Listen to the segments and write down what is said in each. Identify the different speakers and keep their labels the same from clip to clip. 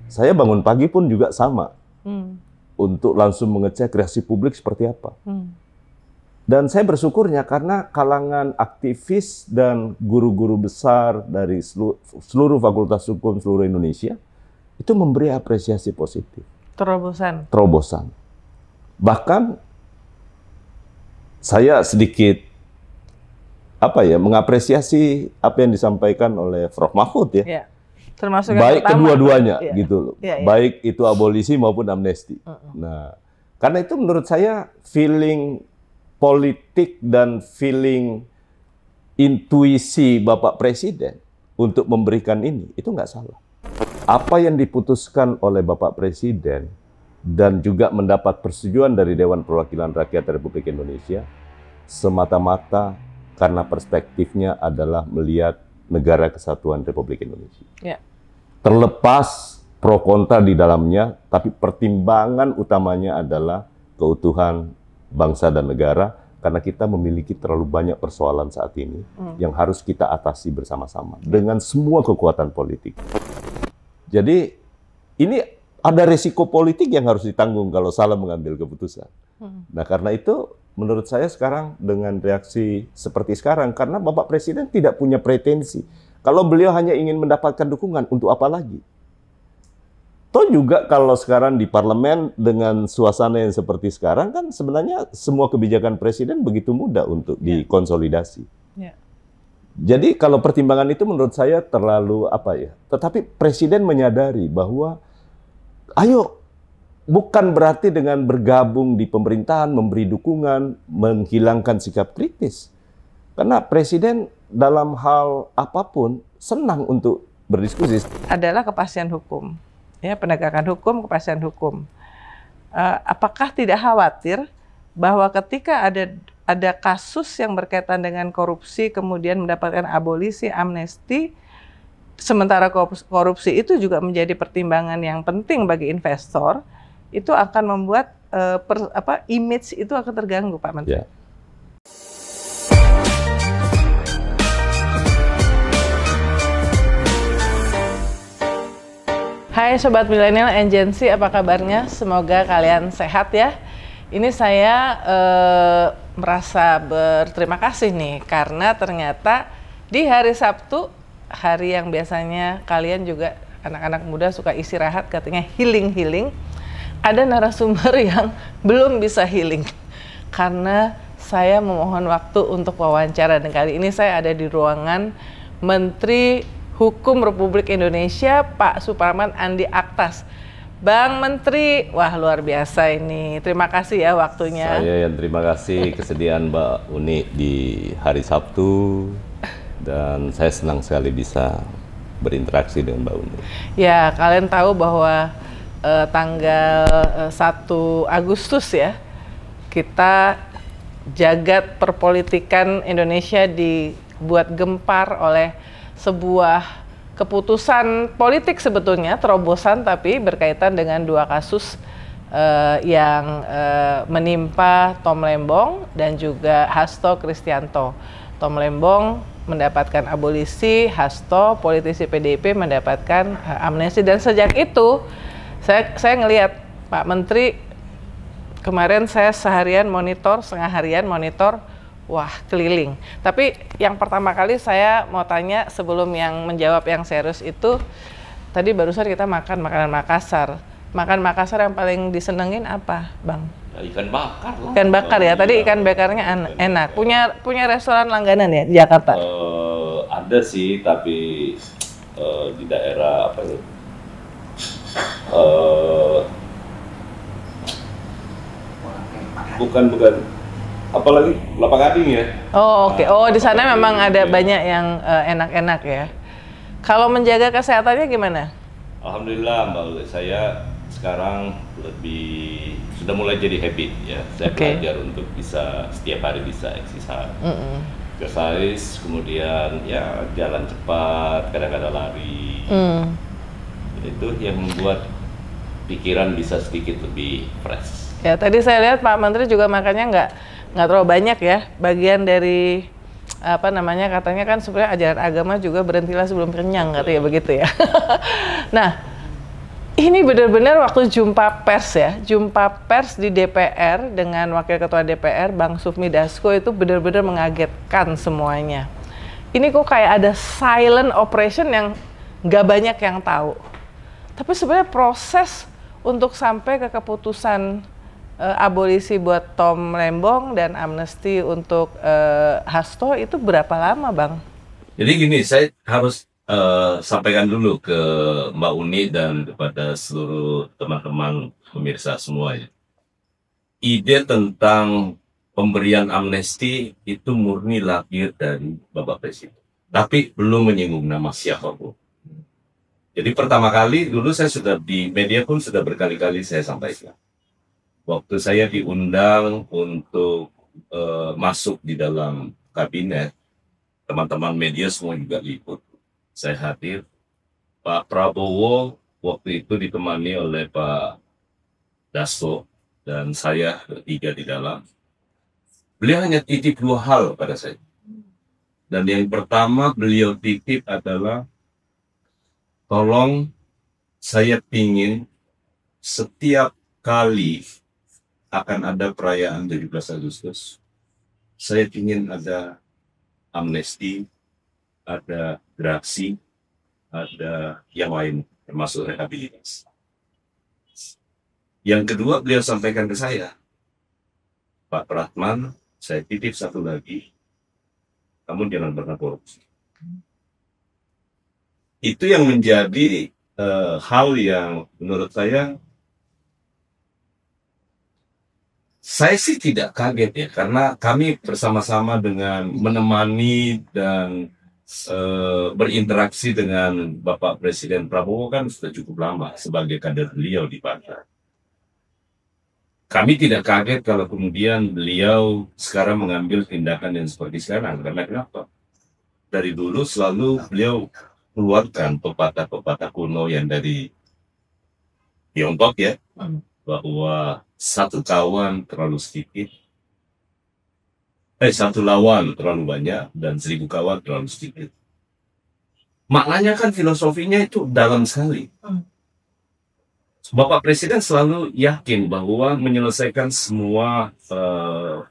Speaker 1: Saya bangun pagi pun juga sama. Untuk langsung mengecek reaksi publik seperti apa. Dan saya bersyukurnya karena kalangan aktivis dan guru-guru besar dari seluruh fakultas hukum seluruh Indonesia itu memberi apresiasi positif.
Speaker 2: Terobosan.
Speaker 1: Terobosan. Bahkan saya sedikit mengapresiasi apa yang disampaikan oleh Prof. Mahfud ya.
Speaker 2: Ya. Termasuk
Speaker 1: baik kedua-duanya gitu loh.
Speaker 2: Ya.
Speaker 1: Baik itu abolisi maupun amnesti. Nah, karena itu menurut saya feeling politik dan feeling intuisi Bapak Presiden untuk memberikan ini, itu nggak salah. Apa yang diputuskan oleh Bapak Presiden dan juga mendapat persetujuan dari Dewan Perwakilan Rakyat Republik Indonesia semata-mata karena perspektifnya adalah melihat negara kesatuan Republik Indonesia.
Speaker 2: Ya.
Speaker 1: Terlepas pro kontra di dalamnya, tapi pertimbangan utamanya adalah keutuhan bangsa dan negara, karena kita memiliki terlalu banyak persoalan saat ini yang harus kita atasi bersama-sama dengan semua kekuatan politik. Jadi ini ada resiko politik yang harus ditanggung kalau salah mengambil keputusan. Nah karena itu menurut saya sekarang dengan reaksi seperti sekarang, karena Bapak Presiden tidak punya pretensi. Kalau beliau hanya ingin mendapatkan dukungan, untuk apa lagi? Toh juga kalau sekarang di parlemen dengan suasana yang seperti sekarang kan sebenarnya semua kebijakan presiden begitu mudah untuk dikonsolidasi. Jadi kalau pertimbangan itu menurut saya terlalu tetapi presiden menyadari bahwa ayo bukan berarti dengan bergabung di pemerintahan, memberi dukungan, menghilangkan sikap kritis. Karena presiden dalam hal apapun senang untuk berdiskusi.
Speaker 2: Adalah kepastian hukum. Ya, penegakan hukum, kepastian hukum. Apakah tidak khawatir bahwa ketika ada kasus yang berkaitan dengan korupsi, kemudian mendapatkan abolisi, amnesti, sementara korupsi itu juga menjadi pertimbangan yang penting bagi investor, itu akan membuat image itu akan terganggu, Pak Menteri?
Speaker 1: Ya.
Speaker 2: Hai Sobat Milenial and Gen Z, apa kabarnya? Semoga kalian sehat ya. Ini saya merasa berterima kasih nih, karena ternyata di hari Sabtu, hari yang biasanya kalian juga anak-anak muda suka istirahat, katanya healing, ada narasumber yang belum bisa healing. Karena saya memohon waktu untuk wawancara, dan kali ini saya ada di ruangan Menteri Hukum Republik Indonesia, Pak Suparman Andi Aktas. Bang Menteri, wah luar biasa ini. Terima kasih ya waktunya.
Speaker 1: Saya yang terima kasih kesediaan Mbak Uni di hari Sabtu. Dan saya senang sekali bisa berinteraksi dengan Mbak Uni.
Speaker 2: Ya, kalian tahu bahwa tanggal 1 Agustus ya, kita jagat perpolitikan Indonesia dibuat gempar oleh sebuah keputusan politik, sebetulnya terobosan, tapi berkaitan dengan dua kasus yang menimpa Tom Lembong dan juga Hasto Kristianto. Tom Lembong mendapatkan abolisi, Hasto politisi PDIP mendapatkan amnesti, dan sejak itu saya ngelihat Pak Menteri kemarin, saya setengah harian monitor. Wah, keliling. Tapi yang pertama kali saya mau tanya sebelum yang menjawab yang serius itu, tadi barusan kita makan makanan Makassar. Makan Makassar yang paling disenengin apa, Bang?
Speaker 1: Ya, ikan bakar lah.
Speaker 2: Ikan bakar ya. Tadi ikan bakarnya enak. Punya restoran langganan ya di Jakarta?
Speaker 1: Ada sih, tapi di daerah bukan. Apalagi Kelapa Gading ya.
Speaker 2: Oh oke. Oh di sana memang ada banyak yang enak-enak ya. Kalau menjaga kesehatannya gimana?
Speaker 1: Alhamdulillah Mbak Uli, saya sekarang sudah mulai jadi habit ya. Saya belajar untuk bisa setiap hari bisa exercise, kemudian ya jalan cepat, kadang-kadang lari. Itu yang membuat pikiran bisa sedikit lebih fresh.
Speaker 2: Ya tadi saya lihat Pak Menteri juga makannya nggak terlalu banyak ya. Bagian dari katanya kan sebenarnya ajaran agama juga berhentilah sebelum kenyang, katanya begitu ya. Nah, Ini benar-benar waktu jumpa pers ya, jumpa pers di DPR dengan Wakil Ketua DPR Bang Sufmi Dasko itu benar-benar mengagetkan semuanya. Ini kok kayak ada silent operation yang nggak banyak yang tahu. Tapi sebenarnya proses untuk sampai ke keputusan abolisi buat Tom Lembong dan amnesti untuk Hasto itu berapa lama, Bang?
Speaker 3: Jadi gini, saya harus sampaikan dulu ke Mbak Uni dan kepada seluruh teman-teman pemirsa semua ya. Ide tentang pemberian amnesti itu murni lahir dari Bapak Presiden. Tapi belum menyinggung nama siapapun. Jadi pertama kali dulu saya sudah di media pun sudah berkali-kali saya sampaikan. Waktu saya diundang untuk masuk di dalam kabinet, teman-teman media semua juga ikut. Saya hadir, Pak Prabowo waktu itu ditemani oleh Pak Dasko dan saya bertiga di dalam. Beliau hanya titip dua hal pada saya. Dan yang pertama beliau titip adalah, tolong saya pingin setiap kali akan ada perayaan 17 Agustus, saya ingin ada amnesti, ada gerasi, ada yang lain, termasuk rehabilitasi. Yang kedua beliau sampaikan ke saya, Pak Pratman, saya titip satu lagi, kamu jangan pernah korupsi. Itu yang menjadi hal yang menurut saya sih tidak kaget ya, karena kami bersama-sama dengan menemani dan berinteraksi dengan Bapak Presiden Prabowo kan sudah cukup lama sebagai kader beliau di partai. Kami tidak kaget kalau kemudian beliau sekarang mengambil tindakan yang seperti sekarang. Karena kenapa? Dari dulu selalu beliau keluarkan pepatah-pepatah kuno yang dari Tiongkok ya, bahwa satu kawan terlalu sedikit, satu lawan terlalu banyak, dan 1000 kawan terlalu sedikit. Maknanya kan filosofinya itu dalam sekali. Bapak Presiden selalu yakin bahwa menyelesaikan semua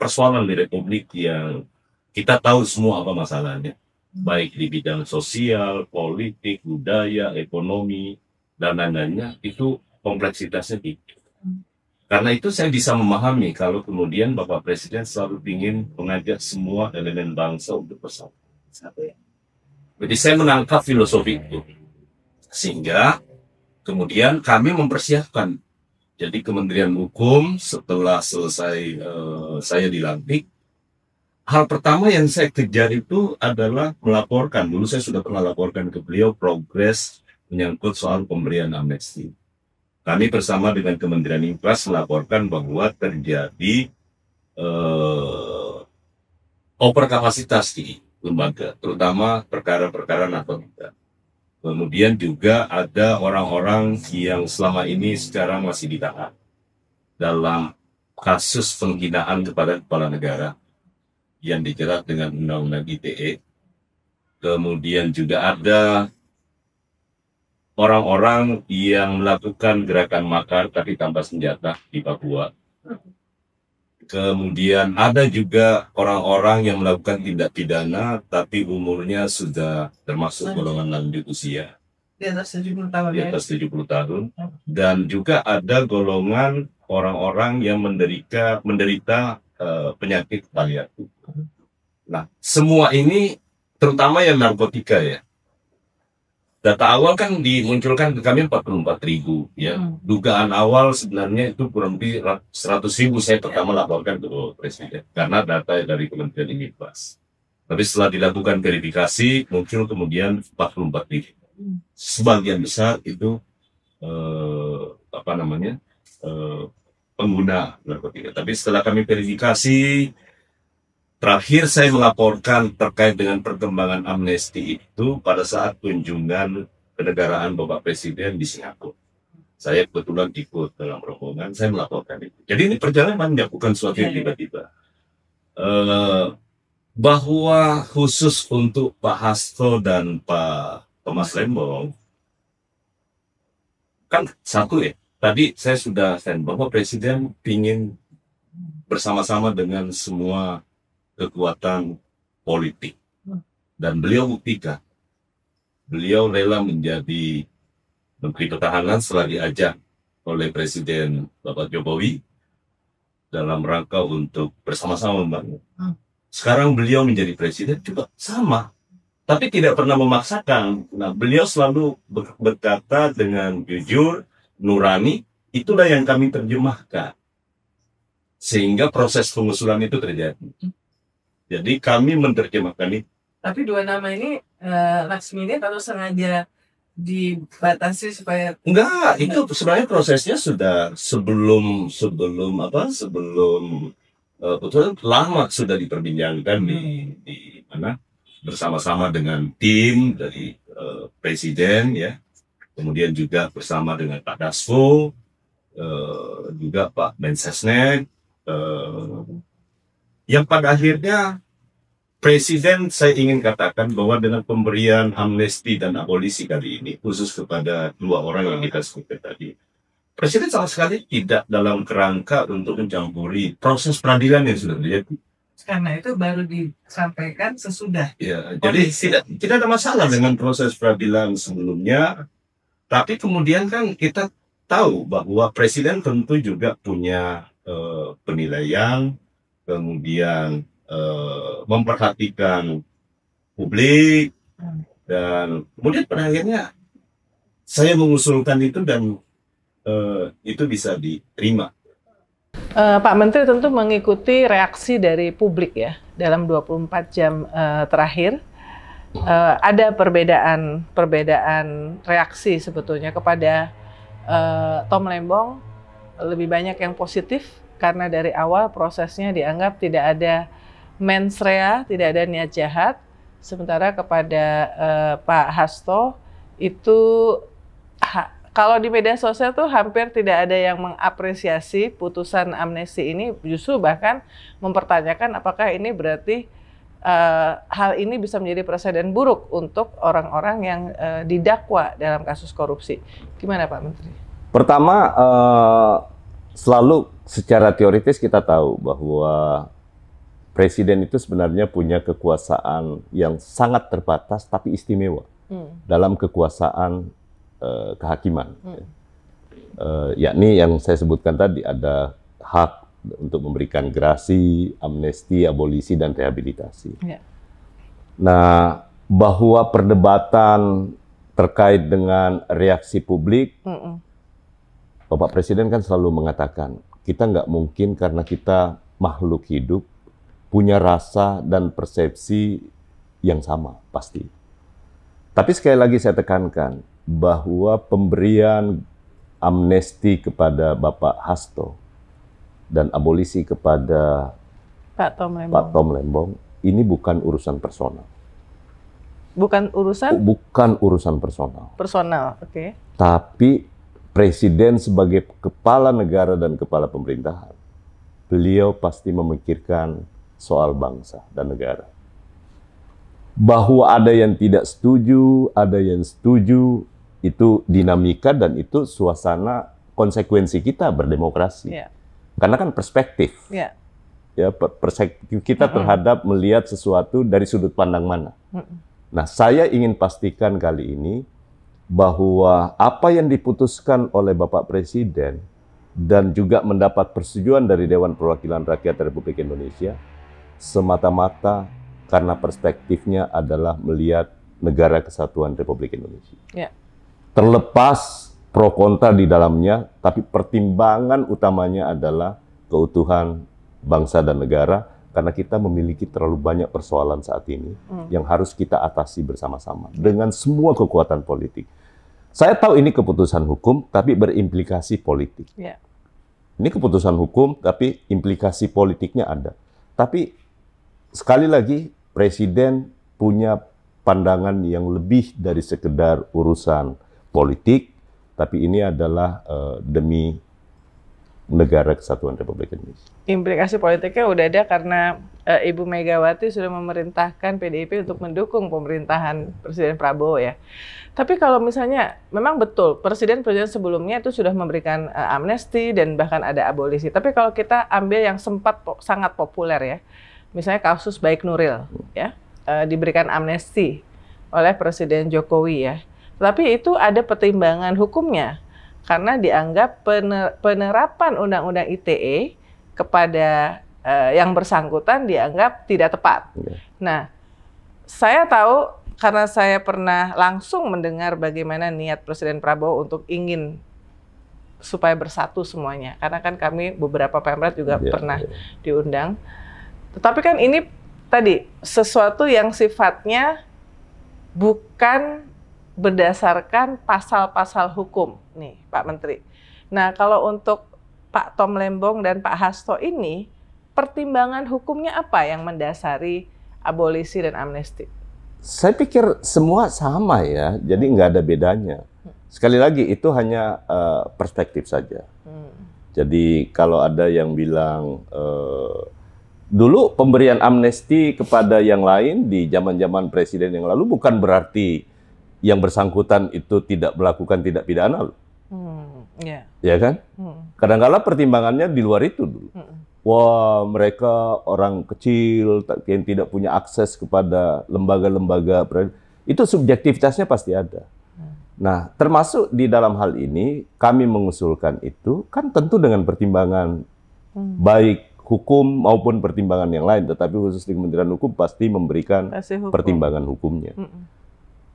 Speaker 3: persoalan di Republik yang kita tahu semua apa masalahnya, baik di bidang sosial, politik, budaya, ekonomi, dan lain-lainnya, itu kompleksitasnya tinggi. Karena itu saya bisa memahami kalau kemudian Bapak Presiden selalu ingin mengajak semua elemen bangsa untuk bersatu. Jadi saya menangkap filosofi itu. Sehingga kemudian kami mempersiapkan. Jadi Kementerian Hukum setelah selesai saya dilantik, hal pertama yang saya kejar itu adalah melaporkan. Dulu saya sudah pernah laporkan ke beliau progres menyangkut soal pemberian amnesti. Kami bersama dengan Kementerian Infras melaporkan bahwa terjadi overkapasitas di lembaga, terutama perkara-perkara narkotika. Kemudian juga ada orang-orang yang selama ini sekarang masih ditahan dalam kasus penghinaan kepada kepala negara yang dijerat dengan Undang-Undang ITE. Kemudian juga ada orang-orang yang melakukan gerakan makar tapi tanpa senjata di Papua. Kemudian ada juga orang-orang yang melakukan tindak pidana tapi umurnya sudah termasuk golongan lanjut usia.
Speaker 2: Di atas 70 tahun.
Speaker 3: Di atas 70 tahun. Dan juga ada golongan orang-orang yang menderita penyakit paliatif. Nah, semua ini terutama yang narkotika ya. Data awal kan dimunculkan ke kami 44.000 ya. Dugaan awal sebenarnya itu kurang lebih 100.000 saya pertama laporkan ke Presiden karena data dari Kementerian Infras. Tapi setelah dilakukan verifikasi muncul kemudian 44.000. Sebagian besar itu pengguna narkotika. Tapi setelah kami verifikasi, terakhir saya melaporkan terkait dengan perkembangan amnesti itu pada saat kunjungan kenegaraan Bapak Presiden di Singapura. Saya kebetulan ikut dalam rombongan, saya melaporkan itu. Jadi ini perjalanan bukan suatu yang tiba-tiba. Bahwa khusus untuk Pak Hasto dan Pak Thomas Lembong, kan satu ya. Tadi saya sudah stand bahwa Presiden ingin bersama-sama dengan semua kekuatan politik. Dan beliau buktikan. Beliau rela menjadi Menteri Pertahanan setelah diajak oleh Presiden Bapak Jokowi dalam rangka untuk bersama-sama membangun. Sekarang beliau menjadi Presiden juga sama. Tapi tidak pernah memaksakan. Nah, beliau selalu berkata dengan jujur, nurani, itulah yang kami terjemahkan. Sehingga proses pengusulan itu terjadi. Jadi kami menerjemahkan itu.
Speaker 2: Tapi dua nama ini last minute atau sengaja dibatasi supaya...
Speaker 3: Enggak, itu sebenarnya prosesnya sudah sebelum putusan lama sudah diperbincangkan di mana bersama-sama dengan tim dari Presiden ya, kemudian juga bersama dengan Pak Dasko, juga Pak Mensesnek, yang pada akhirnya Presiden, saya ingin katakan bahwa dengan pemberian amnesti dan abolisi kali ini, khusus kepada dua orang yang kita sebutkan tadi, Presiden sama sekali tidak dalam kerangka untuk mencampuri proses peradilan yang sudah terjadi.
Speaker 2: Karena itu baru disampaikan sesudah.
Speaker 3: Ya, jadi tidak ada masalah dengan proses peradilan sebelumnya, tapi kemudian kan kita tahu bahwa Presiden tentu juga punya penilaian, kemudian memperhatikan publik, dan kemudian pada akhirnya saya mengusulkan itu dan itu bisa diterima.
Speaker 2: Pak Menteri tentu mengikuti reaksi dari publik ya dalam 24 jam terakhir. Ada perbedaan reaksi sebetulnya kepada Tom Lembong, lebih banyak yang positif karena dari awal prosesnya dianggap tidak ada mens rea, tidak ada niat jahat. Sementara kepada Pak Hasto itu kalau di media sosial tuh hampir tidak ada yang mengapresiasi putusan amnesti ini, justru bahkan mempertanyakan apakah ini berarti hal ini bisa menjadi presiden buruk untuk orang-orang yang didakwa dalam kasus korupsi. Gimana Pak Menteri?
Speaker 1: Pertama, selalu secara teoritis kita tahu bahwa Presiden itu sebenarnya punya kekuasaan yang sangat terbatas tapi istimewa dalam kekuasaan kehakiman. Yakni yang saya sebutkan tadi, ada hak untuk memberikan gerasi, amnesti, abolisi, dan rehabilitasi. Yeah. Nah, bahwa perdebatan terkait dengan reaksi publik, Bapak Presiden kan selalu mengatakan, kita nggak mungkin karena kita makhluk hidup, punya rasa dan persepsi yang sama, pasti. Tapi sekali lagi saya tekankan, bahwa pemberian amnesti kepada Bapak Hasto dan abolisi kepada
Speaker 2: Pak
Speaker 1: Tom Lembong ini bukan urusan personal.
Speaker 2: Bukan urusan?
Speaker 1: Bukan urusan personal.
Speaker 2: Personal, oke. Okay.
Speaker 1: Tapi Presiden sebagai kepala negara dan kepala pemerintahan, beliau pasti memikirkan soal bangsa dan negara. Bahwa ada yang tidak setuju, ada yang setuju, itu dinamika dan itu suasana konsekuensi kita berdemokrasi. Yeah. Karena kan perspektif. Yeah. Ya, perspektif kita terhadap melihat sesuatu dari sudut pandang mana. Nah, saya ingin pastikan kali ini bahwa apa yang diputuskan oleh Bapak Presiden dan juga mendapat persetujuan dari Dewan Perwakilan Rakyat Republik Indonesia semata-mata karena perspektifnya adalah melihat negara kesatuan Republik Indonesia. Yeah. Terlepas pro kontra di dalamnya, tapi pertimbangan utamanya adalah keutuhan bangsa dan negara, karena kita memiliki terlalu banyak persoalan saat ini yang harus kita atasi bersama-sama dengan semua kekuatan politik. Saya tahu ini keputusan hukum, tapi berimplikasi politik. Yeah. Ini keputusan hukum, tapi implikasi politiknya ada. Tapi sekali lagi, Presiden punya pandangan yang lebih dari sekedar urusan politik, tapi ini adalah demi negara kesatuan Republik Indonesia.
Speaker 2: Implikasi politiknya udah ada karena Ibu Megawati sudah memerintahkan PDIP untuk mendukung pemerintahan Presiden Prabowo ya. Tapi kalau misalnya memang betul presiden-presiden sebelumnya itu sudah memberikan amnesti dan bahkan ada abolisi. Tapi kalau kita ambil yang sempat sangat populer ya, misalnya kasus Baik Nuril ya, diberikan amnesti oleh Presiden Jokowi ya. Tapi itu ada pertimbangan hukumnya karena dianggap penerapan Undang-Undang ITE kepada yang bersangkutan dianggap tidak tepat. Nah, saya tahu karena saya pernah langsung mendengar bagaimana niat Presiden Prabowo untuk ingin supaya bersatu semuanya. Karena kan kami beberapa Pemret juga pernah diundang. Tetapi kan ini tadi sesuatu yang sifatnya bukan berdasarkan pasal-pasal hukum nih Pak Menteri. Nah kalau untuk Pak Tom Lembong dan Pak Hasto ini pertimbangan hukumnya apa yang mendasari abolisi dan amnesti?
Speaker 1: Saya pikir semua sama ya, jadi nggak ada bedanya. Sekali lagi itu hanya perspektif saja. Jadi kalau ada yang bilang dulu pemberian amnesti kepada yang lain di zaman-zaman presiden yang lalu bukan berarti yang bersangkutan itu tidak melakukan tindak pidana. Ya kan? Kadang-kala pertimbangannya di luar itu dulu. Wah, mereka orang kecil yang tidak punya akses kepada lembaga-lembaga. Itu subjektivitasnya pasti ada. Nah, termasuk di dalam hal ini kami mengusulkan itu kan tentu dengan pertimbangan baik hukum maupun pertimbangan yang lain, tetapi khusus di Kementerian Hukum pasti memberikan pertimbangan hukumnya.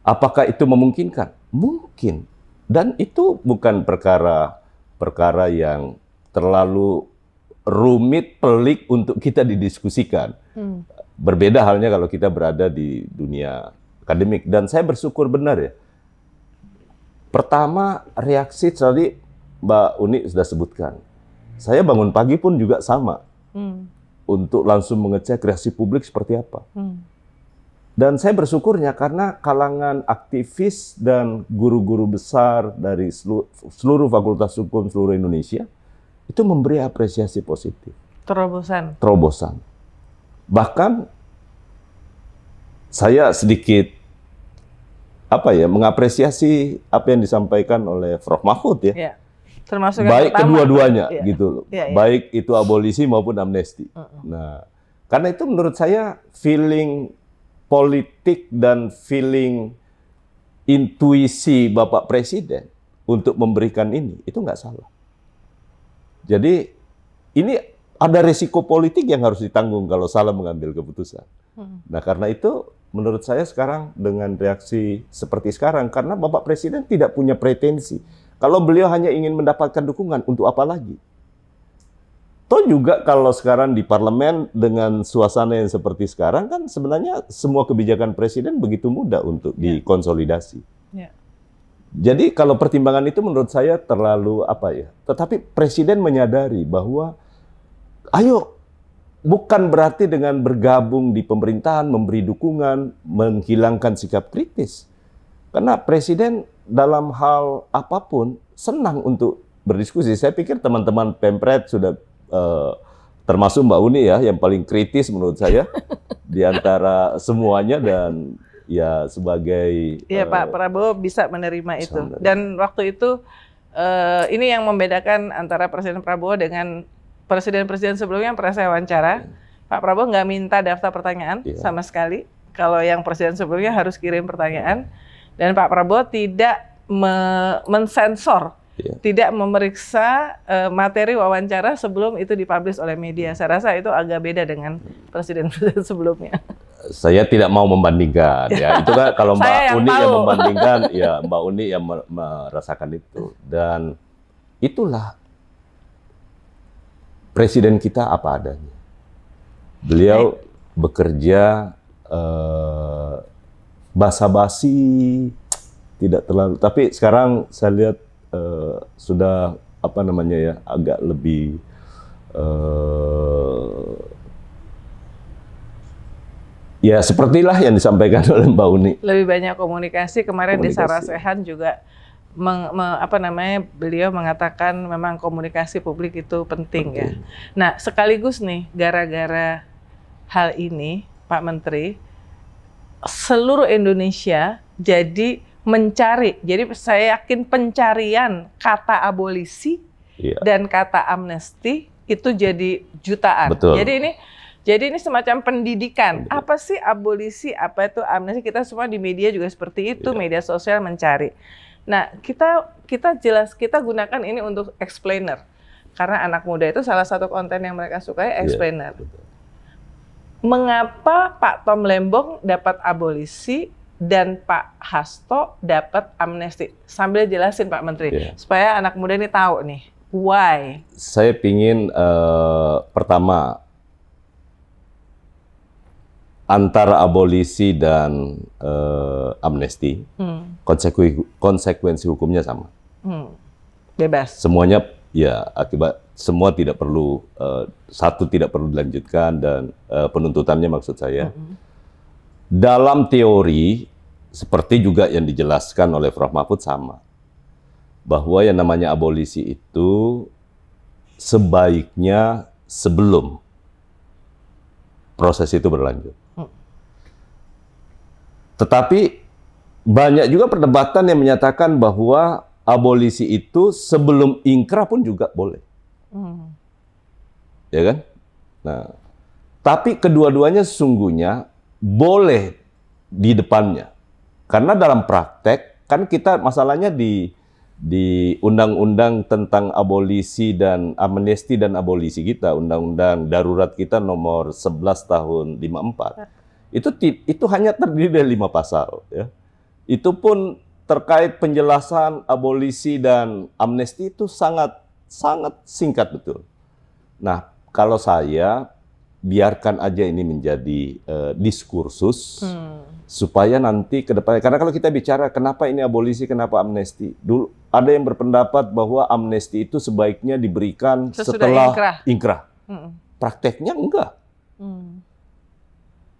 Speaker 1: Apakah itu memungkinkan? Mungkin. Dan itu bukan perkara yang terlalu rumit, pelik untuk kita didiskusikan. Berbeda halnya kalau kita berada di dunia akademik. Dan saya bersyukur benar ya. Pertama, reaksi tadi Mbak Uni sudah sebutkan. Saya bangun pagi pun juga sama. Untuk langsung mengecek reaksi publik seperti apa. Dan saya bersyukurnya karena kalangan aktivis dan guru-guru besar dari seluruh fakultas hukum seluruh Indonesia itu memberi apresiasi positif. Terobosan. Bahkan saya sedikit mengapresiasi apa yang disampaikan oleh Prof. Mahfud ya.
Speaker 2: Termasuk
Speaker 1: baik kedua-duanya gitu. Baik itu abolisi maupun amnesti. Nah, karena itu menurut saya feeling politik dan feeling intuisi Bapak Presiden untuk memberikan ini itu nggak salah. Jadi ini ada risiko politik yang harus ditanggung kalau salah mengambil keputusan. Nah karena itu menurut saya sekarang dengan reaksi seperti sekarang, karena Bapak Presiden tidak punya pretensi. Kalau beliau hanya ingin mendapatkan dukungan, untuk apa lagi? Toh juga kalau sekarang di parlemen dengan suasana yang seperti sekarang kan sebenarnya semua kebijakan Presiden begitu mudah untuk dikonsolidasi. Jadi kalau pertimbangan itu menurut saya terlalu tetapi Presiden menyadari bahwa ayo bukan berarti dengan bergabung di pemerintahan, memberi dukungan, menghilangkan sikap kritis. Karena Presiden dalam hal apapun senang untuk berdiskusi. Saya pikir teman-teman Pemret sudah termasuk Mbak Uni ya yang paling kritis menurut saya di antara semuanya, dan ya sebagai
Speaker 2: Pak Prabowo bisa menerima itu. Dan waktu itu ini yang membedakan antara Presiden Prabowo dengan presiden-presiden sebelumnya yang pernah saya wawancara. Pak Prabowo nggak minta daftar pertanyaan sama sekali. Kalau yang presiden sebelumnya harus kirim pertanyaan, dan Pak Prabowo tidak mensensor, tidak memeriksa materi wawancara sebelum itu dipublish oleh media. Saya rasa itu agak beda dengan presiden-presiden sebelumnya.
Speaker 1: Saya tidak mau membandingkan ya. Itu kan kalau Mbak Uni yang membandingkan, ya Mbak Uni yang merasakan itu. Dan itulah presiden kita apa adanya. Beliau bekerja basa-basi, tidak terlalu. Tapi sekarang saya lihat sudah agak lebih ya sepertilah yang disampaikan oleh Mbak Uni.
Speaker 2: Lebih banyak komunikasi. Kemarin di Sarasehan juga beliau mengatakan memang komunikasi publik itu penting ya. Nah, sekaligus nih gara-gara hal ini, Pak Menteri, seluruh Indonesia jadi mencari. Jadi saya yakin pencarian kata abolisi dan kata amnesti itu jadi jutaan.
Speaker 1: Betul.
Speaker 2: Jadi ini semacam pendidikan. Apa sih abolisi, apa itu amnesti? Kita semua di media juga seperti itu, media sosial mencari. Nah, kita gunakan ini untuk explainer. Karena anak muda itu salah satu konten yang mereka sukai explainer. Mengapa Pak Tom Lembong dapat abolisi dan Pak Hasto dapat amnesti? Sambil jelasin Pak Menteri, supaya anak muda ini tahu nih, why?
Speaker 1: Saya pingin pertama, antara abolisi dan amnesti, konsekuensi hukumnya sama.
Speaker 2: Bebas.
Speaker 1: Semuanya akibat semua tidak perlu, satu tidak perlu dilanjutkan dan penuntutannya maksud saya. Dalam teori, seperti juga yang dijelaskan oleh Prof. Mahfud sama. Bahwa yang namanya abolisi itu sebaiknya sebelum proses itu berlanjut. Tetapi banyak juga perdebatan yang menyatakan bahwa abolisi itu sebelum ingkrah pun juga boleh. Ya kan? Nah, tapi kedua-duanya sesungguhnya boleh di depannya. Karena dalam praktek, kan kita masalahnya di undang-undang tentang abolisi dan amnesti dan abolisi kita, undang-undang darurat kita nomor 11 tahun 54. Itu hanya terdiri dari 5 pasal, ya. Itu pun terkait penjelasan abolisi dan amnesti itu sangat singkat betul. Nah, kalau saya biarkan aja ini menjadi diskursus supaya nanti ke depannya, karena kalau kita bicara kenapa ini abolisi, kenapa amnesti, dulu ada yang berpendapat bahwa amnesti itu sebaiknya diberikan setelah ingkrah. Prakteknya enggak.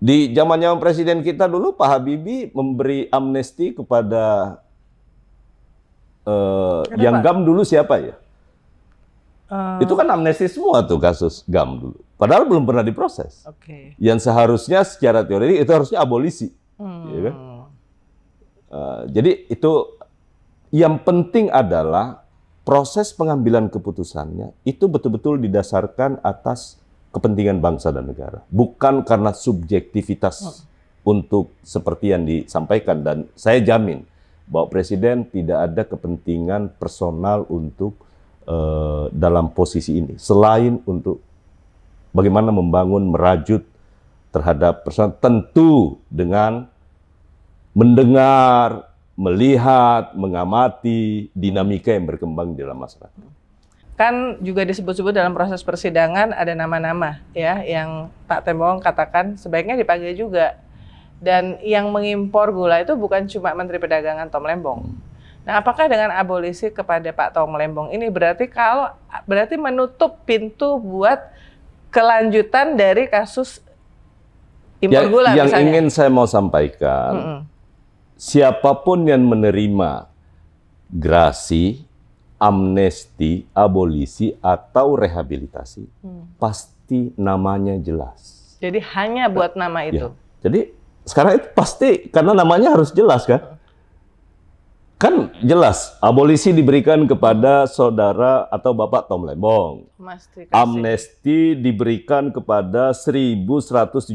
Speaker 1: Di zaman presiden kita dulu, Pak Habibie memberi amnesti kepada yang GAM dulu siapa ya? Itu kan amnesti semua tuh kasus GAM dulu. Padahal belum pernah diproses. Yang seharusnya secara teori itu harusnya abolisi. Ya kan? Jadi itu yang penting adalah proses pengambilan keputusannya itu betul-betul didasarkan atas kepentingan bangsa dan negara, bukan karena subjektivitas untuk seperti yang disampaikan. Dan saya jamin bahwa Presiden tidak ada kepentingan personal untuk dalam posisi ini, selain untuk bagaimana membangun merajut terhadap personal, tentu dengan mendengar, melihat, mengamati dinamika yang berkembang di dalam masyarakat.
Speaker 2: Kan juga disebut-sebut dalam proses persidangan ada nama-nama ya yang Pak Lembong katakan sebaiknya dipanggil juga. Dan yang mengimpor gula itu bukan cuma Menteri Perdagangan Tom Lembong. Nah, apakah dengan abolisi kepada Pak Tom Lembong ini berarti menutup pintu buat kelanjutan dari kasus impor gula
Speaker 1: yang
Speaker 2: misalnya?
Speaker 1: ingin saya mau sampaikan, siapapun yang menerima grasi, amnesti, abolisi, atau rehabilitasi, pasti namanya jelas.
Speaker 2: Jadi hanya buat nama itu?
Speaker 1: Ya. Jadi sekarang itu pasti, karena namanya harus jelas kan? Kan jelas, abolisi diberikan kepada saudara atau Bapak Tom Lembong. Amnesti diberikan kepada 1.175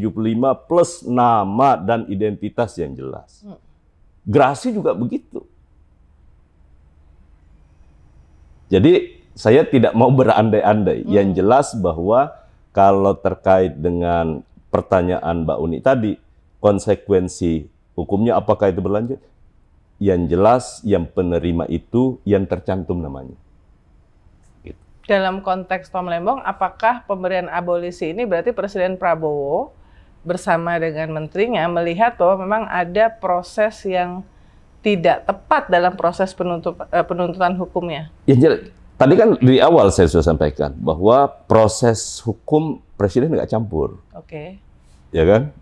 Speaker 1: plus nama dan identitas yang jelas. Grasi juga begitu. Jadi saya tidak mau berandai-andai. Yang jelas bahwa kalau terkait dengan pertanyaan Mbak Uni tadi, konsekuensi hukumnya apakah itu berlanjut? Yang jelas yang penerima itu yang tercantum namanya. Gitu.
Speaker 2: Dalam konteks Tom Lembong, apakah pemberian abolisi ini berarti Presiden Prabowo bersama dengan menterinya melihat bahwa memang ada proses yang tidak tepat dalam proses penuntutan hukumnya? Ya,
Speaker 1: tadi kan di awal saya sudah sampaikan bahwa proses hukum Presiden nggak campur. Ya kan?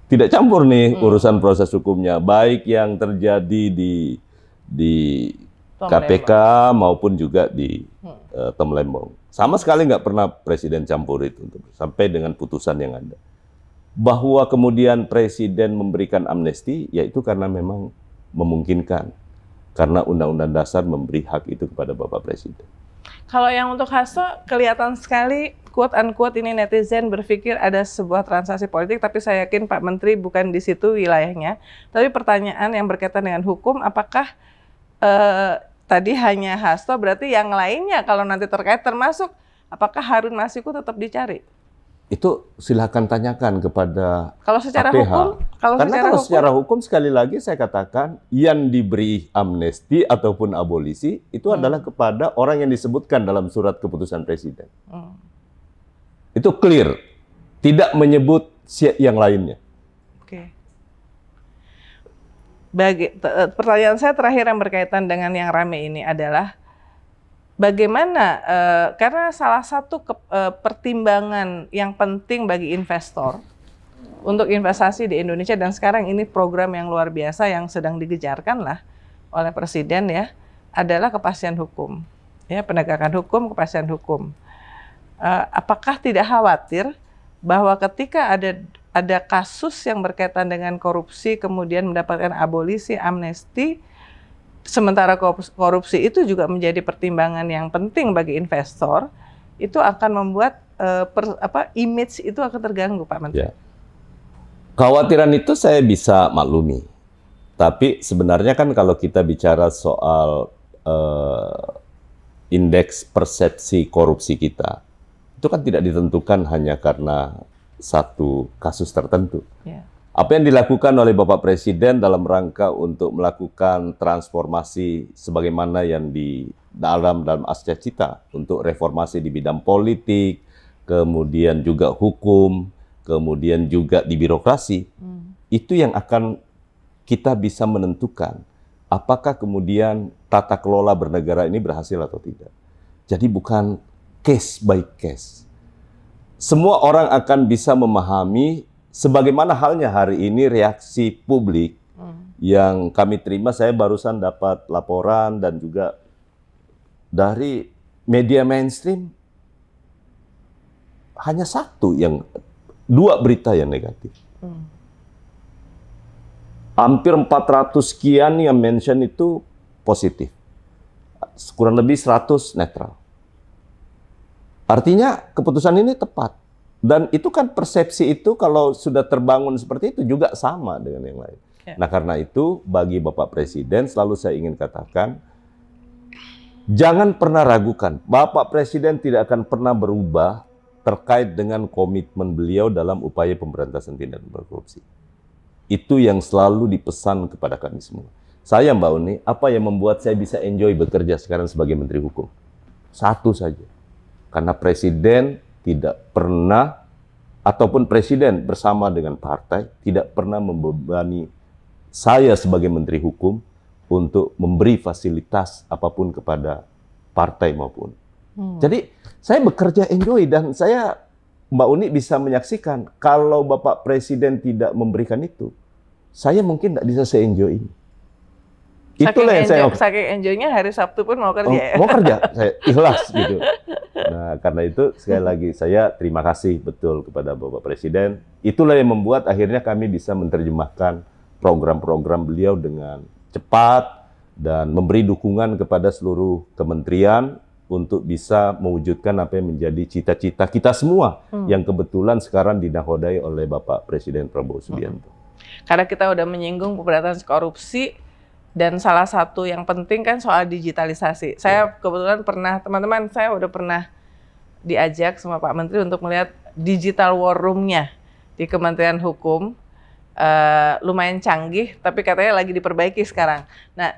Speaker 1: Tidak campur nih urusan proses hukumnya, baik yang terjadi di di
Speaker 2: Tom
Speaker 1: KPK maupun juga di Tom Lembong. Sama sekali nggak pernah Presiden campur itu sampai dengan putusan yang ada. Bahwa kemudian Presiden memberikan amnesti, yaitu karena memang memungkinkan. Karena Undang-Undang Dasar memberi hak itu kepada Bapak Presiden.
Speaker 2: Kalau yang untuk Hasto, kelihatan sekali quote-unquote ini netizen berpikir ada sebuah transaksi politik, tapi saya yakin Pak Menteri bukan di situ wilayahnya. Tapi pertanyaan yang berkaitan dengan hukum, apakah tadi hanya Hasto, berarti yang lainnya kalau nanti terkait termasuk, apakah Harun Masiku tetap dicari?
Speaker 1: Itu silahkan tanyakan kepada
Speaker 2: Kalau secara
Speaker 1: KPH.
Speaker 2: hukum,
Speaker 1: Karena secara hukum sekali lagi saya katakan yang diberi amnesti ataupun abolisi itu adalah kepada orang yang disebutkan dalam surat keputusan Presiden. Itu clear, tidak menyebut yang lainnya.
Speaker 2: Oke. Pertanyaan saya terakhir yang berkaitan dengan yang rame ini adalah bagaimana, karena salah satu pertimbangan yang penting bagi investor untuk investasi di Indonesia, dan sekarang ini program yang luar biasa yang sedang digejarkan lah oleh Presiden ya, adalah kepastian hukum. Ya, penegakan hukum, kepastian hukum. Apakah tidak khawatir bahwa ketika ada kasus yang berkaitan dengan korupsi, kemudian mendapatkan abolisi, amnesti, sementara korupsi itu juga menjadi pertimbangan yang penting bagi investor, itu akan membuat image itu akan terganggu, Pak Menteri.
Speaker 1: Ya. Kekhawatiran itu saya bisa maklumi. Tapi sebenarnya kan kalau kita bicara soal indeks persepsi korupsi kita, itu kan tidak ditentukan hanya karena satu kasus tertentu. Ya. Apa yang dilakukan oleh Bapak Presiden dalam rangka untuk melakukan transformasi sebagaimana yang di dalam Ascacita untuk reformasi di bidang politik, kemudian juga hukum, kemudian juga di birokrasi, itu yang akan kita bisa menentukan apakah kemudian tata kelola bernegara ini berhasil atau tidak. Jadi bukan case by case. Semua orang akan bisa memahami. Sebagaimana halnya hari ini reaksi publik yang kami terima, saya barusan dapat laporan dan juga dari media mainstream hanya dua berita yang negatif. Hampir 400 sekian yang mention itu positif. Kurang lebih 100 netral. Artinya keputusan ini tepat. Dan itu kan persepsi itu kalau sudah terbangun seperti itu juga sama dengan yang lain. Ya. Nah karena itu bagi Bapak Presiden selalu saya ingin katakan, jangan pernah ragukan, Bapak Presiden tidak akan pernah berubah terkait dengan komitmen beliau dalam upaya pemberantasan tindak pidana korupsi. Itu yang selalu dipesan kepada kami semua. Saya Mbak Uni, apa yang membuat saya bisa enjoy bekerja sekarang sebagai Menteri Hukum? Satu saja, karena Presiden tidak pernah, ataupun Presiden bersama dengan partai, tidak pernah membebani saya sebagai Menteri Hukum untuk memberi fasilitas apapun kepada partai maupun. Jadi saya bekerja enjoy dan saya, Mbak Uni bisa menyaksikan, kalau Bapak Presiden tidak memberikan itu, saya mungkin tidak bisa se-enjoy ini. Itulah yang saya
Speaker 2: saking enjoy-nya hari Sabtu pun mau kerja ya?
Speaker 1: Mau kerja, saya ikhlas gitu. Nah, karena itu sekali lagi saya terima kasih betul kepada Bapak Presiden. Itulah yang membuat akhirnya kami bisa menerjemahkan program-program beliau dengan cepat dan memberi dukungan kepada seluruh kementerian untuk bisa mewujudkan apa yang menjadi cita-cita kita semua yang kebetulan sekarang dinakodai oleh Bapak Presiden Prabowo Subianto.
Speaker 2: Karena kita udah menyinggung pemberantasan korupsi, dan salah satu yang penting kan soal digitalisasi. Saya kebetulan pernah, teman-teman, saya udah pernah diajak sama Pak Menteri untuk melihat digital war room-nya di Kementerian Hukum. Lumayan canggih, tapi katanya lagi diperbaiki sekarang. Nah,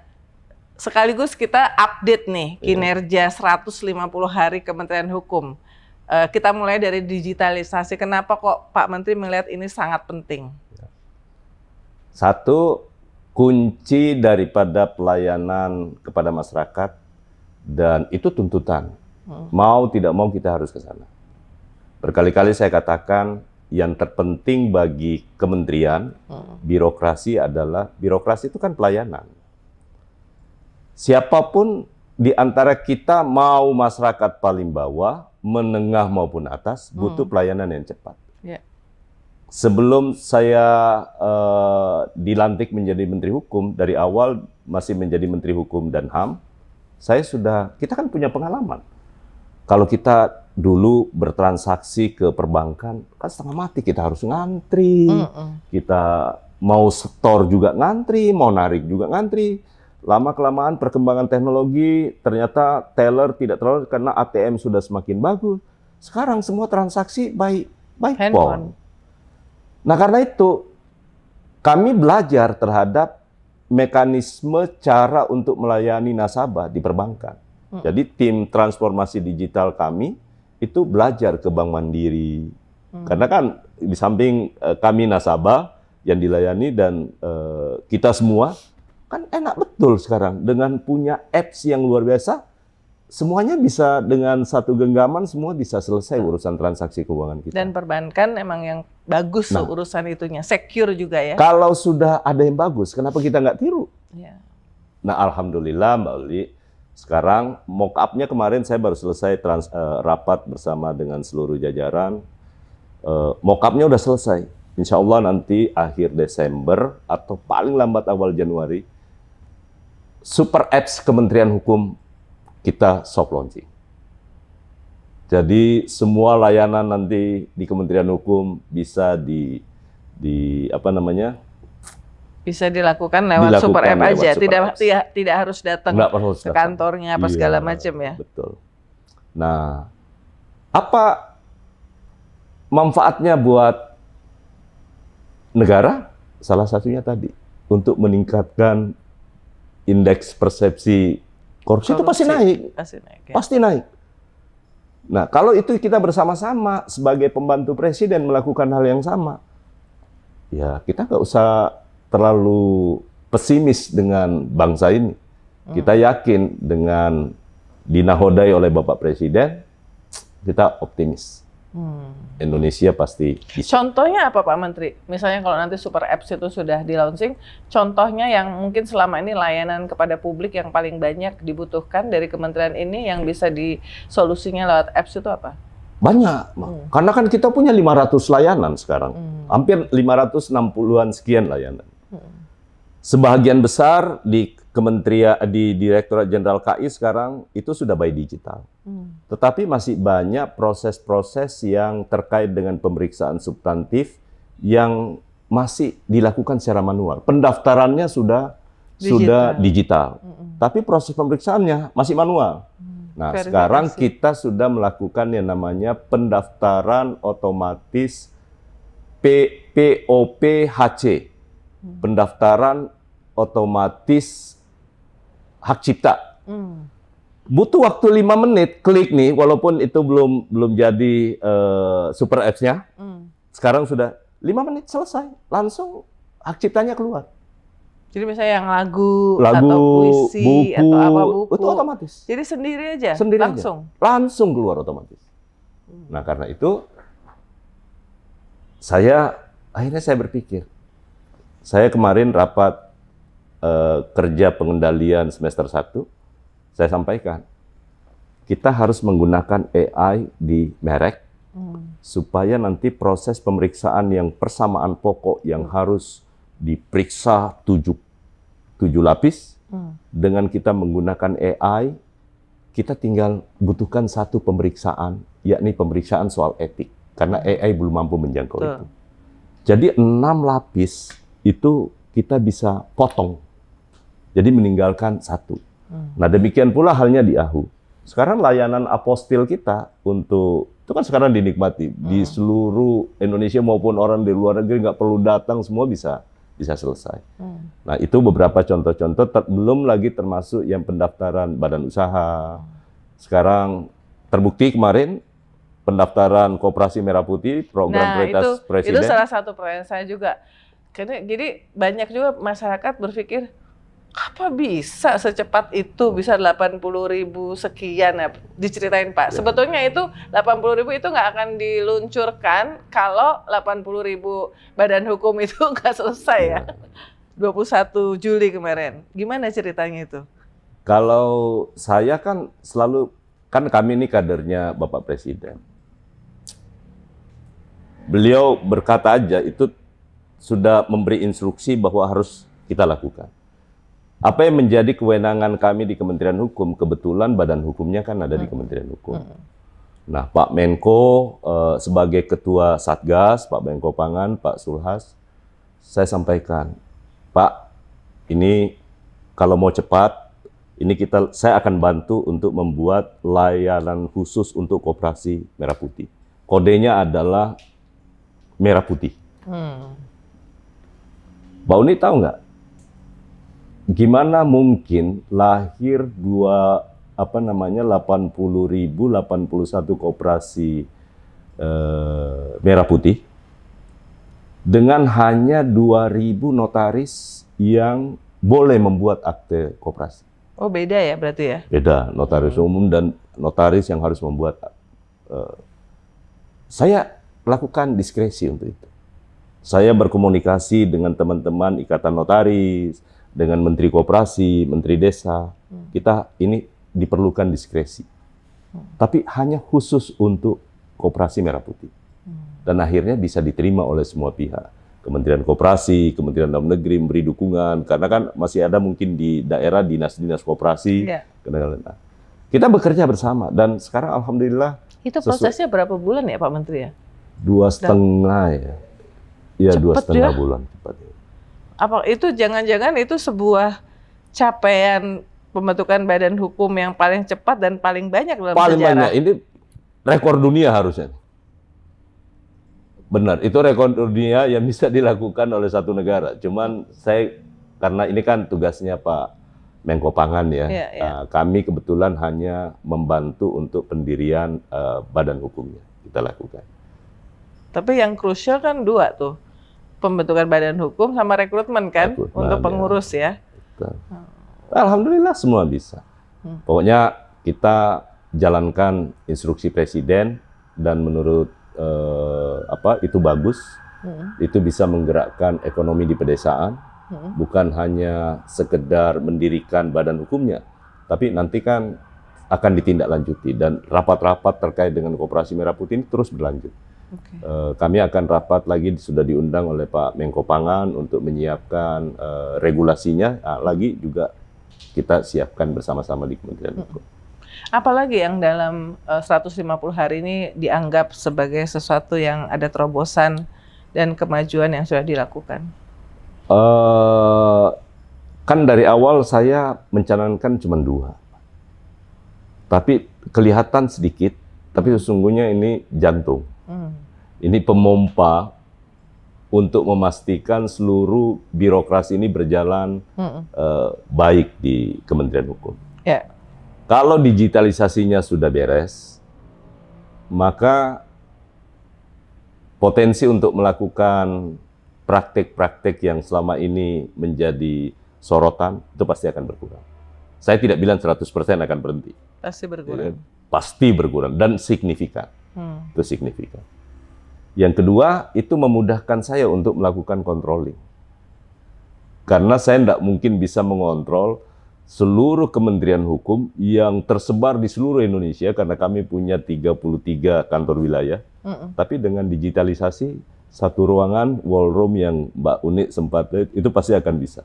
Speaker 2: sekaligus kita update nih kinerja 150 hari Kementerian Hukum. Kita mulai dari digitalisasi. Kenapa kok Pak Menteri melihat ini sangat penting?
Speaker 1: Satu, kunci daripada pelayanan kepada masyarakat, dan itu tuntutan. Mau tidak mau kita harus ke sana. Berkali-kali saya katakan, yang terpenting bagi kementerian, birokrasi adalah, birokrasi itu kan pelayanan. siapapun di antara kita, mau masyarakat paling bawah, menengah maupun atas, butuh pelayanan yang cepat.
Speaker 2: Ya.
Speaker 1: Sebelum saya dilantik menjadi Menteri Hukum, dari awal masih menjadi Menteri Hukum dan HAM, kita kan punya pengalaman. Kalau kita dulu bertransaksi ke perbankan, kan setengah mati, kita harus ngantri, kita mau setor juga ngantri, mau narik juga ngantri. Lama-kelamaan perkembangan teknologi, ternyata teller tidak terlalu, karena ATM sudah semakin bagus. Sekarang semua transaksi by phone. Nah, karena itu kami belajar terhadap mekanisme cara untuk melayani nasabah di perbankan. Jadi tim transformasi digital kami itu belajar ke Bank Mandiri. Karena kan di samping kami nasabah yang dilayani dan kita semua, kan enak betul sekarang dengan punya apps yang luar biasa, semuanya bisa dengan satu genggaman, semua bisa selesai urusan transaksi keuangan kita.
Speaker 2: Dan perbankan emang yang bagus tuh urusan itunya, secure juga ya.
Speaker 1: Kalau sudah ada yang bagus, kenapa kita nggak tiru?
Speaker 2: Ya.
Speaker 1: Nah, alhamdulillah Mbak Uli, sekarang mock up-nya kemarin saya baru selesai rapat bersama dengan seluruh jajaran. Mock up-nya udah selesai. Insya Allah nanti akhir Desember atau paling lambat awal Januari, Super Apps Kementerian Hukum kita soft launching. Jadi semua layanan nanti di Kementerian Hukum bisa
Speaker 2: bisa dilakukan lewat Super App aja, tidak harus datang ke kantornya apa segala macam ya.
Speaker 1: Betul. Nah, apa manfaatnya buat negara? Salah satunya tadi untuk meningkatkan indeks persepsi korupsi itu pasti naik.
Speaker 2: Ya.
Speaker 1: Pasti naik. Nah, kalau itu kita bersama-sama sebagai pembantu presiden melakukan hal yang sama, ya kita nggak usah terlalu pesimis dengan bangsa ini. Kita yakin dengan dinahodai oleh Bapak Presiden, kita optimis. Indonesia pasti bisa.
Speaker 2: Contohnya apa Pak Menteri? Misalnya kalau nanti Super Apps itu sudah di-launching, contohnya yang mungkin selama ini layanan kepada publik yang paling banyak dibutuhkan dari kementerian ini yang bisa disolusinya lewat apps itu apa?
Speaker 1: Banyak, karena kan kita punya 500 layanan sekarang. Hampir 560-an sekian layanan. Sebagian besar di Kementerian, di Direktorat Jenderal KI sekarang itu sudah by digital. Tetapi masih banyak proses-proses yang terkait dengan pemeriksaan substantif yang masih dilakukan secara manual. Pendaftarannya sudah digital. Tapi proses pemeriksaannya masih manual. Nah, sekarang kita sudah melakukan yang namanya pendaftaran otomatis POPHC. Pendaftaran otomatis hak cipta. Butuh waktu 5 menit, klik nih, walaupun itu belum jadi Super Apps-nya. Sekarang sudah 5 menit selesai, langsung hak ciptanya keluar.
Speaker 2: Jadi misalnya yang lagu atau puisi,
Speaker 1: buku,
Speaker 2: atau apa buku,
Speaker 1: itu otomatis.
Speaker 2: Jadi sendiri aja,
Speaker 1: langsung keluar otomatis. Nah, karena itu akhirnya saya berpikir, saya kemarin rapat kerja pengendalian semester 1, saya sampaikan, kita harus menggunakan AI di merek, supaya nanti proses pemeriksaan yang persamaan pokok yang harus diperiksa 7 lapis, dengan kita menggunakan AI, kita tinggal butuhkan satu pemeriksaan, yakni pemeriksaan soal etik, karena AI belum mampu menjangkau itu. Jadi 6 lapis itu kita bisa potong, jadi meninggalkan 1. Nah, demikian pula halnya di AHU. Sekarang layanan apostil kita itu kan sekarang dinikmati di seluruh Indonesia maupun orang di luar negeri, nggak perlu datang, semua bisa selesai. Nah, itu beberapa contoh-contoh, belum lagi termasuk yang pendaftaran badan usaha. Sekarang terbukti kemarin pendaftaran Koperasi Merah Putih, program prioritas Presiden.
Speaker 2: Itu salah satu pertanyaan saya juga. Karena jadi banyak juga masyarakat berpikir, apa bisa secepat itu, bisa 80.000 sekian ya? Diceritain Pak. Sebetulnya itu 80.000 itu nggak akan diluncurkan kalau 80.000 badan hukum itu nggak selesai ya. 21 Juli kemarin. Gimana ceritanya itu?
Speaker 1: Kalau saya kan selalu, kan kami ini kadernya Bapak Presiden. Beliau berkata aja itu sudah memberi instruksi bahwa harus kita lakukan. Apa yang menjadi kewenangan kami di Kementerian Hukum, kebetulan badan hukumnya kan ada di Kementerian Hukum. Nah, Pak Menko sebagai Ketua Satgas, Pak Menko Pangan, Pak Sulhas, saya sampaikan, Pak, ini kalau mau cepat, ini saya akan bantu untuk membuat layanan khusus untuk koperasi Merah Putih. Kodenya adalah Merah Putih. Mbak Uni tahu nggak? Gimana mungkin lahir 81 koperasi Merah Putih dengan hanya 2.000 notaris yang boleh membuat akte koperasi.
Speaker 2: Oh, beda ya berarti ya?
Speaker 1: Beda, notaris umum dan notaris yang harus membuat. Saya lakukan diskresi untuk itu. Saya berkomunikasi dengan teman-teman Ikatan Notaris, dengan Menteri Koperasi, Menteri Desa. Kita ini diperlukan diskresi. Tapi hanya khusus untuk Koperasi Merah Putih. Dan akhirnya bisa diterima oleh semua pihak. Kementerian Koperasi, Kementerian Dalam Negeri memberi dukungan, karena kan masih ada mungkin di daerah dinas-dinas koperasi. Nah, kita bekerja bersama, dan sekarang alhamdulillah.
Speaker 2: Itu prosesnya berapa bulan ya Pak Menteri ya?
Speaker 1: 2,5 ya. Iya, 2,5 bulan. Cepat.
Speaker 2: Apa itu jangan-jangan itu sebuah capaian pembentukan badan hukum yang paling cepat dan paling banyak dalam
Speaker 1: paling
Speaker 2: sejarah?
Speaker 1: Banyak, ini rekor dunia harusnya. Benar, itu rekor dunia yang bisa dilakukan oleh satu negara. Cuman karena ini kan tugasnya Pak Menko Pangan ya, kami kebetulan hanya membantu untuk pendirian badan hukumnya, kita lakukan.
Speaker 2: Tapi yang krusial kan dua tuh, pembentukan badan hukum sama rekrutmen kan, untuk pengurus ya.
Speaker 1: Alhamdulillah semua bisa. Pokoknya kita jalankan instruksi Presiden, dan menurut itu bagus, itu bisa menggerakkan ekonomi di pedesaan, bukan hanya sekedar mendirikan badan hukumnya, tapi nanti kan akan ditindaklanjuti, dan rapat-rapat terkait dengan Koperasi Merah Putih ini terus berlanjut. Kami akan rapat lagi, sudah diundang oleh Pak Menko Pangan untuk menyiapkan regulasinya, lagi juga kita siapkan bersama-sama di Kementerian Hukum.
Speaker 2: Apalagi yang dalam 150 hari ini dianggap sebagai sesuatu yang ada terobosan dan kemajuan yang sudah dilakukan?
Speaker 1: Kan dari awal saya mencanangkan cuma 2. Tapi kelihatan sedikit, tapi sesungguhnya ini jantung. Ini pemompa untuk memastikan seluruh birokrasi ini berjalan baik di Kementerian Hukum. Kalau digitalisasinya sudah beres, maka potensi untuk melakukan praktek-praktek yang selama ini menjadi sorotan, itu pasti akan berkurang. Saya tidak bilang 100% akan berhenti.
Speaker 2: Pasti berkurang.
Speaker 1: Pasti berkurang, dan signifikan. Itu signifikan. Yang kedua, itu memudahkan saya untuk melakukan controlling. Karena saya tidak mungkin bisa mengontrol seluruh Kementerian Hukum yang tersebar di seluruh Indonesia, karena kami punya 33 kantor wilayah. Tapi dengan digitalisasi, satu ruangan, wall room yang Mbak Uni sempat lihat, itu pasti akan bisa.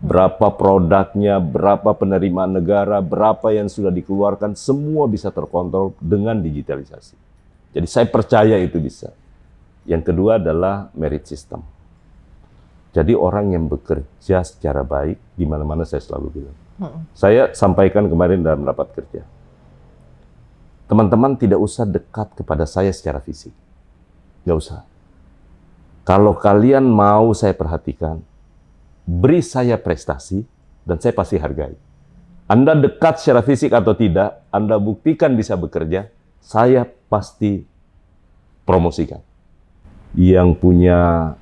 Speaker 1: Berapa produknya, berapa penerimaan negara, berapa yang sudah dikeluarkan, semua bisa terkontrol dengan digitalisasi. Jadi saya percaya itu bisa. Yang kedua adalah merit system. Jadi orang yang bekerja secara baik, di mana-mana saya selalu bilang. Saya sampaikan kemarin dalam rapat kerja. Teman-teman tidak usah dekat kepada saya secara fisik. Nggak usah. Kalau kalian mau saya perhatikan, beri saya prestasi, dan saya pasti hargai. Anda dekat secara fisik atau tidak, Anda buktikan bisa bekerja, saya pasti promosikan. Yang punya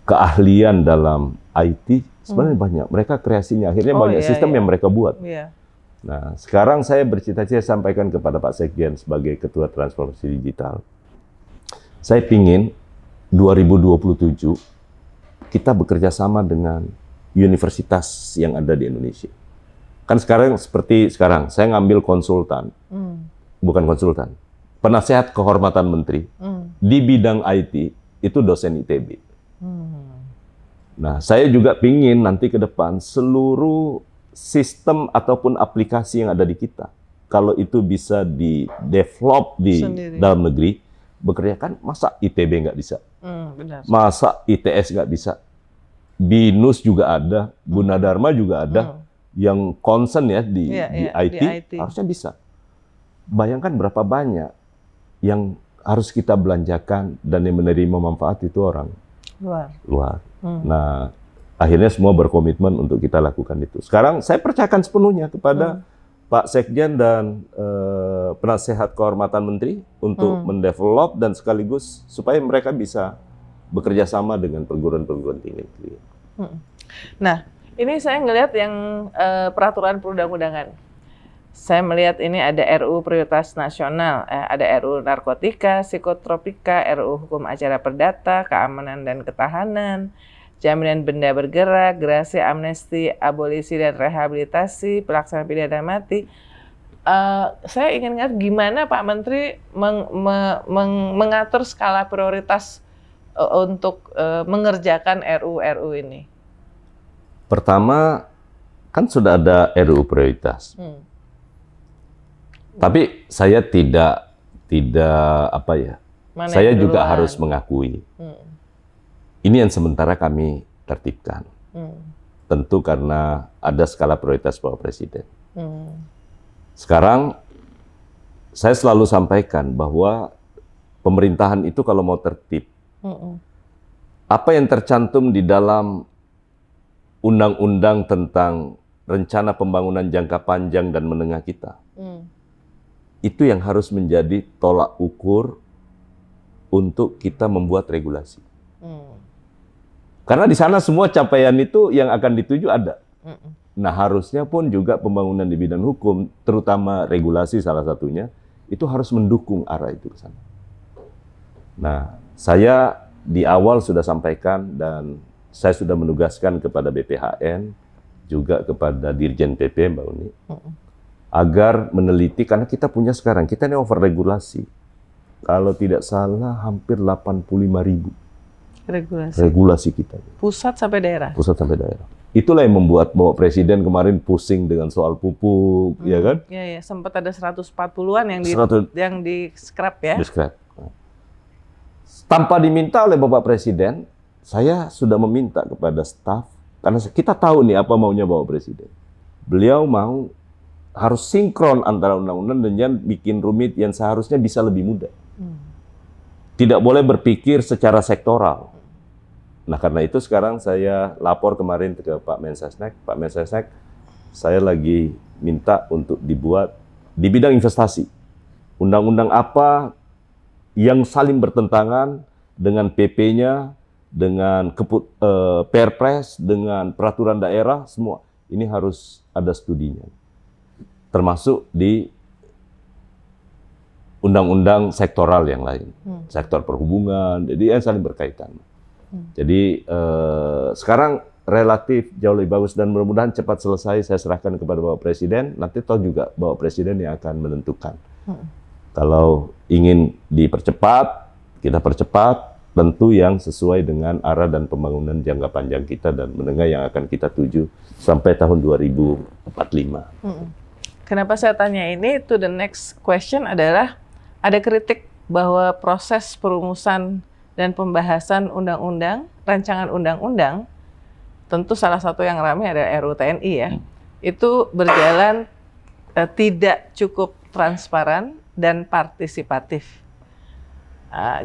Speaker 1: keahlian dalam IT, sebenarnya banyak. Mereka kreasinya, akhirnya banyak sistem yang mereka buat. Nah, sekarang saya bercita-cita sampaikan kepada Pak Sekjen sebagai Ketua Transformasi Digital. Saya pingin 2027 kita bekerja sama dengan universitas yang ada di Indonesia. Kan sekarang seperti sekarang, saya ngambil konsultan, bukan konsultan, penasehat kehormatan menteri di bidang IT itu dosen ITB. Nah, saya juga pingin nanti ke depan seluruh sistem ataupun aplikasi yang ada di kita, kalau itu bisa di-develop di
Speaker 2: Sendiri.
Speaker 1: dalam negeri, bekerja kan, masa ITB nggak bisa?
Speaker 2: Benar.
Speaker 1: Masa ITS nggak bisa? BINUS juga ada, Gunadarma juga ada, yang concern ya di IT,
Speaker 2: di IT.
Speaker 1: harusnya bisa. Bayangkan berapa banyak yang harus kita belanjakan dan yang menerima manfaat itu orang luar. Nah, akhirnya semua berkomitmen untuk kita lakukan itu. Sekarang saya percayakan sepenuhnya kepada Pak Sekjen dan penasehat kehormatan menteri untuk mendevelop dan sekaligus supaya mereka bisa bekerja sama dengan perguruan-perguruan tinggi negeri.
Speaker 2: Nah, ini saya ngelihat yang peraturan perundang-undangan. Saya melihat ini ada RUU Prioritas Nasional, ada RUU Narkotika, Psikotropika, RUU Hukum Acara Perdata, Keamanan dan Ketahanan, Jaminan Benda Bergerak, Gerasi, Amnesti, Abolisi dan Rehabilitasi, Pelaksanaan Pidana Mati. Saya ingin ngerti gimana Pak Menteri mengatur skala prioritas untuk mengerjakan RUU ini.
Speaker 1: Pertama, kan sudah ada RUU prioritas. Tapi saya tidak apa ya? Saya juga harus mengakui. Ini yang sementara kami tertibkan. Tentu karena ada skala prioritas Bapak Presiden. Sekarang saya selalu sampaikan bahwa pemerintahan itu kalau mau tertib, apa yang tercantum di dalam undang-undang tentang rencana pembangunan jangka panjang dan menengah kita, itu yang harus menjadi tolak ukur untuk kita membuat regulasi. Karena di sana semua capaian itu yang akan dituju ada. Nah, harusnya pun juga pembangunan di bidang hukum, terutama regulasi salah satunya, itu harus mendukung arah itu ke sana. Nah, saya di awal sudah sampaikan dan saya sudah menugaskan kepada BPHN, juga kepada Dirjen PP, Mbak Uni, agar meneliti, karena kita punya sekarang, kita ini overregulasi. Kalau tidak salah, hampir 85.000 regulasi kita.
Speaker 2: Pusat sampai daerah?
Speaker 1: Pusat sampai daerah. Itulah yang membuat Bapak Presiden kemarin pusing dengan soal pupuk, ya kan?
Speaker 2: Iya, sempat ada 140-an yang di-scrap ya?
Speaker 1: Di-scrap. Tanpa diminta oleh Bapak Presiden, saya sudah meminta kepada staf, karena kita tahu nih apa maunya Bapak Presiden. Beliau mau harus sinkron antara undang-undang dan jangan bikin rumit yang seharusnya bisa lebih mudah. Tidak boleh berpikir secara sektoral. Nah, karena itu sekarang saya lapor kemarin ke Pak Mensesnek. Pak Mensesnek, saya lagi minta untuk dibuat di bidang investasi. Undang-undang apa yang saling bertentangan dengan PP-nya, dengan Perpres, dengan peraturan daerah, semua. Ini harus ada studinya. Termasuk di undang-undang sektoral yang lain. Sektor perhubungan, jadi yang saling berkaitan. Jadi sekarang relatif jauh lebih bagus dan mudah-mudahan cepat selesai. Saya serahkan kepada Bapak Presiden, nanti toh juga Bapak Presiden yang akan menentukan. Kalau ingin dipercepat, kita percepat, tentu yang sesuai dengan arah dan pembangunan jangka panjang kita dan menengah yang akan kita tuju sampai tahun 2045.
Speaker 2: Kenapa saya tanya ini? To the next question adalah ada kritik bahwa proses perumusan dan pembahasan undang-undang, rancangan undang-undang, tentu salah satu yang ramai adalah RUU TNI ya, itu berjalan tidak cukup transparan dan partisipatif.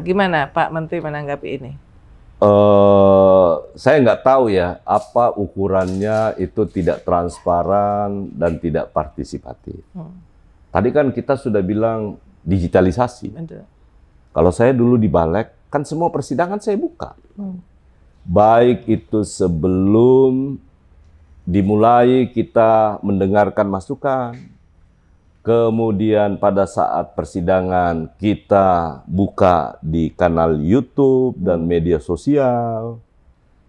Speaker 2: Gimana Pak Menteri menanggapi ini?
Speaker 1: Saya nggak tahu ya apa ukurannya itu tidak transparan dan tidak partisipatif. Tadi kan kita sudah bilang digitalisasi.
Speaker 2: Betul.
Speaker 1: Kalau saya dulu di Balek, kan semua persidangan saya buka. Baik itu sebelum dimulai kita mendengarkan masukan, kemudian pada saat persidangan kita buka di kanal YouTube dan media sosial.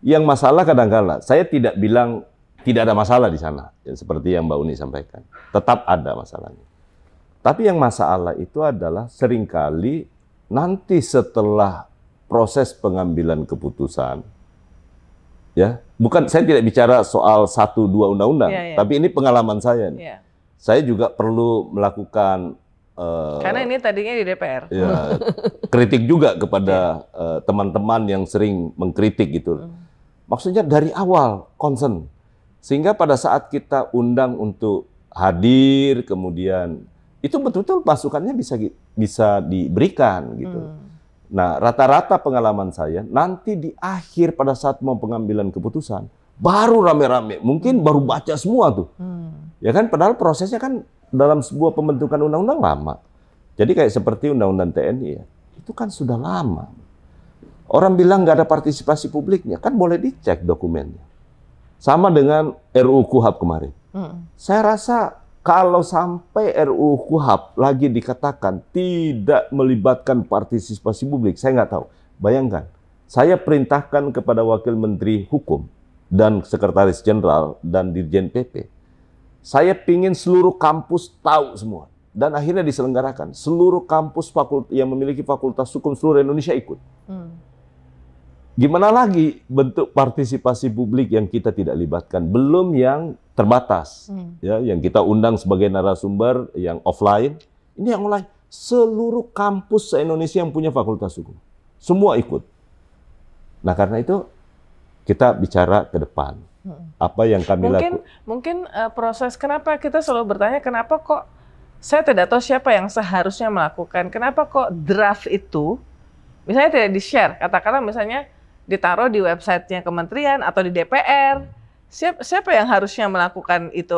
Speaker 1: Yang masalah kadang-kala, saya tidak bilang tidak ada masalah di sana, ya, seperti yang Mbak Uni sampaikan. Tetap ada masalahnya. Tapi yang masalah itu adalah seringkali nanti setelah proses pengambilan keputusan, ya, bukan, saya tidak bicara soal 1-2 undang-undang, tapi ini pengalaman saya nih. Saya juga perlu melakukan
Speaker 2: karena ini tadinya di DPR.
Speaker 1: Ya, kritik juga kepada teman-teman yang sering mengkritik gitu. Maksudnya dari awal concern. Sehingga pada saat kita undang untuk hadir, kemudian itu betul-betul masukannya bisa diberikan gitu. Nah, rata-rata pengalaman saya nanti di akhir pada saat mau pengambilan keputusan baru rame-rame, mungkin baru baca semua tuh. Ya kan, padahal prosesnya kan dalam sebuah pembentukan undang-undang lama. Jadi kayak seperti undang-undang TNI ya, itu kan sudah lama. Orang bilang nggak ada partisipasi publiknya, kan boleh dicek dokumennya. Sama dengan RUU KUHP kemarin. Saya rasa kalau sampai RUU KUHP lagi dikatakan tidak melibatkan partisipasi publik, saya nggak tahu. Bayangkan, saya perintahkan kepada Wakil Menteri Hukum dan Sekretaris Jenderal dan Dirjen PP, saya pingin seluruh kampus tahu semua. Dan akhirnya diselenggarakan. Seluruh kampus yang memiliki fakultas hukum seluruh Indonesia ikut. Gimana lagi bentuk partisipasi publik yang kita tidak libatkan? Belum yang terbatas, ya, yang kita undang sebagai narasumber yang offline. Ini yang online. Seluruh kampus se-Indonesia yang punya fakultas hukum, semua ikut. Nah, karena itu kita bicara ke depan. Apa yang kami lakukan?
Speaker 2: Mungkin proses kenapa kita selalu bertanya kenapa kok saya tidak tahu siapa yang seharusnya melakukan. Kenapa kok draft itu misalnya tidak di-share? Katakanlah misalnya ditaruh di websitenya kementerian atau di DPR. Siapa yang harusnya melakukan itu?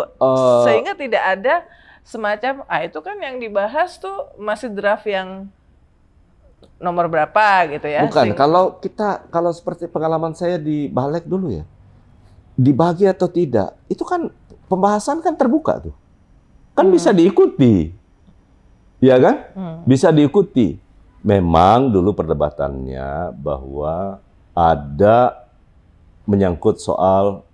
Speaker 2: Sehingga tidak ada semacam, itu kan yang dibahas tuh masih draft yang nomor berapa gitu ya.
Speaker 1: Bukan, kalau seperti pengalaman saya di Balik dulu ya, dibagi atau tidak, itu kan pembahasan kan terbuka tuh. Kan bisa diikuti. Ya kan? Bisa diikuti. Memang dulu perdebatannya bahwa ada menyangkut soal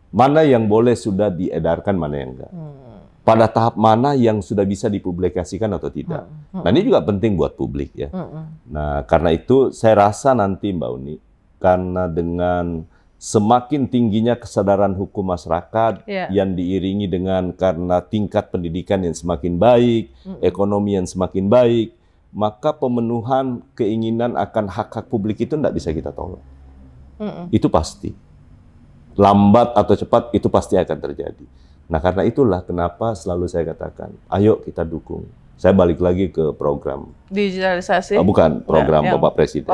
Speaker 1: mana yang boleh sudah diedarkan, mana yang enggak. Pada tahap mana yang sudah bisa dipublikasikan atau tidak. Nah, ini juga penting buat publik ya. Nah, karena itu saya rasa nanti Mbak Uni, karena dengan semakin tingginya kesadaran hukum masyarakat yang diiringi dengan karena tingkat pendidikan yang semakin baik, ekonomi yang semakin baik, maka pemenuhan keinginan akan hak-hak publik itu tidak bisa kita tolak. Itu pasti. Lambat atau cepat itu pasti akan terjadi. Nah, karena itulah kenapa selalu saya katakan, ayo kita dukung. Saya balik lagi ke program
Speaker 2: digitalisasi.
Speaker 1: Bukan, program Bapak Presiden.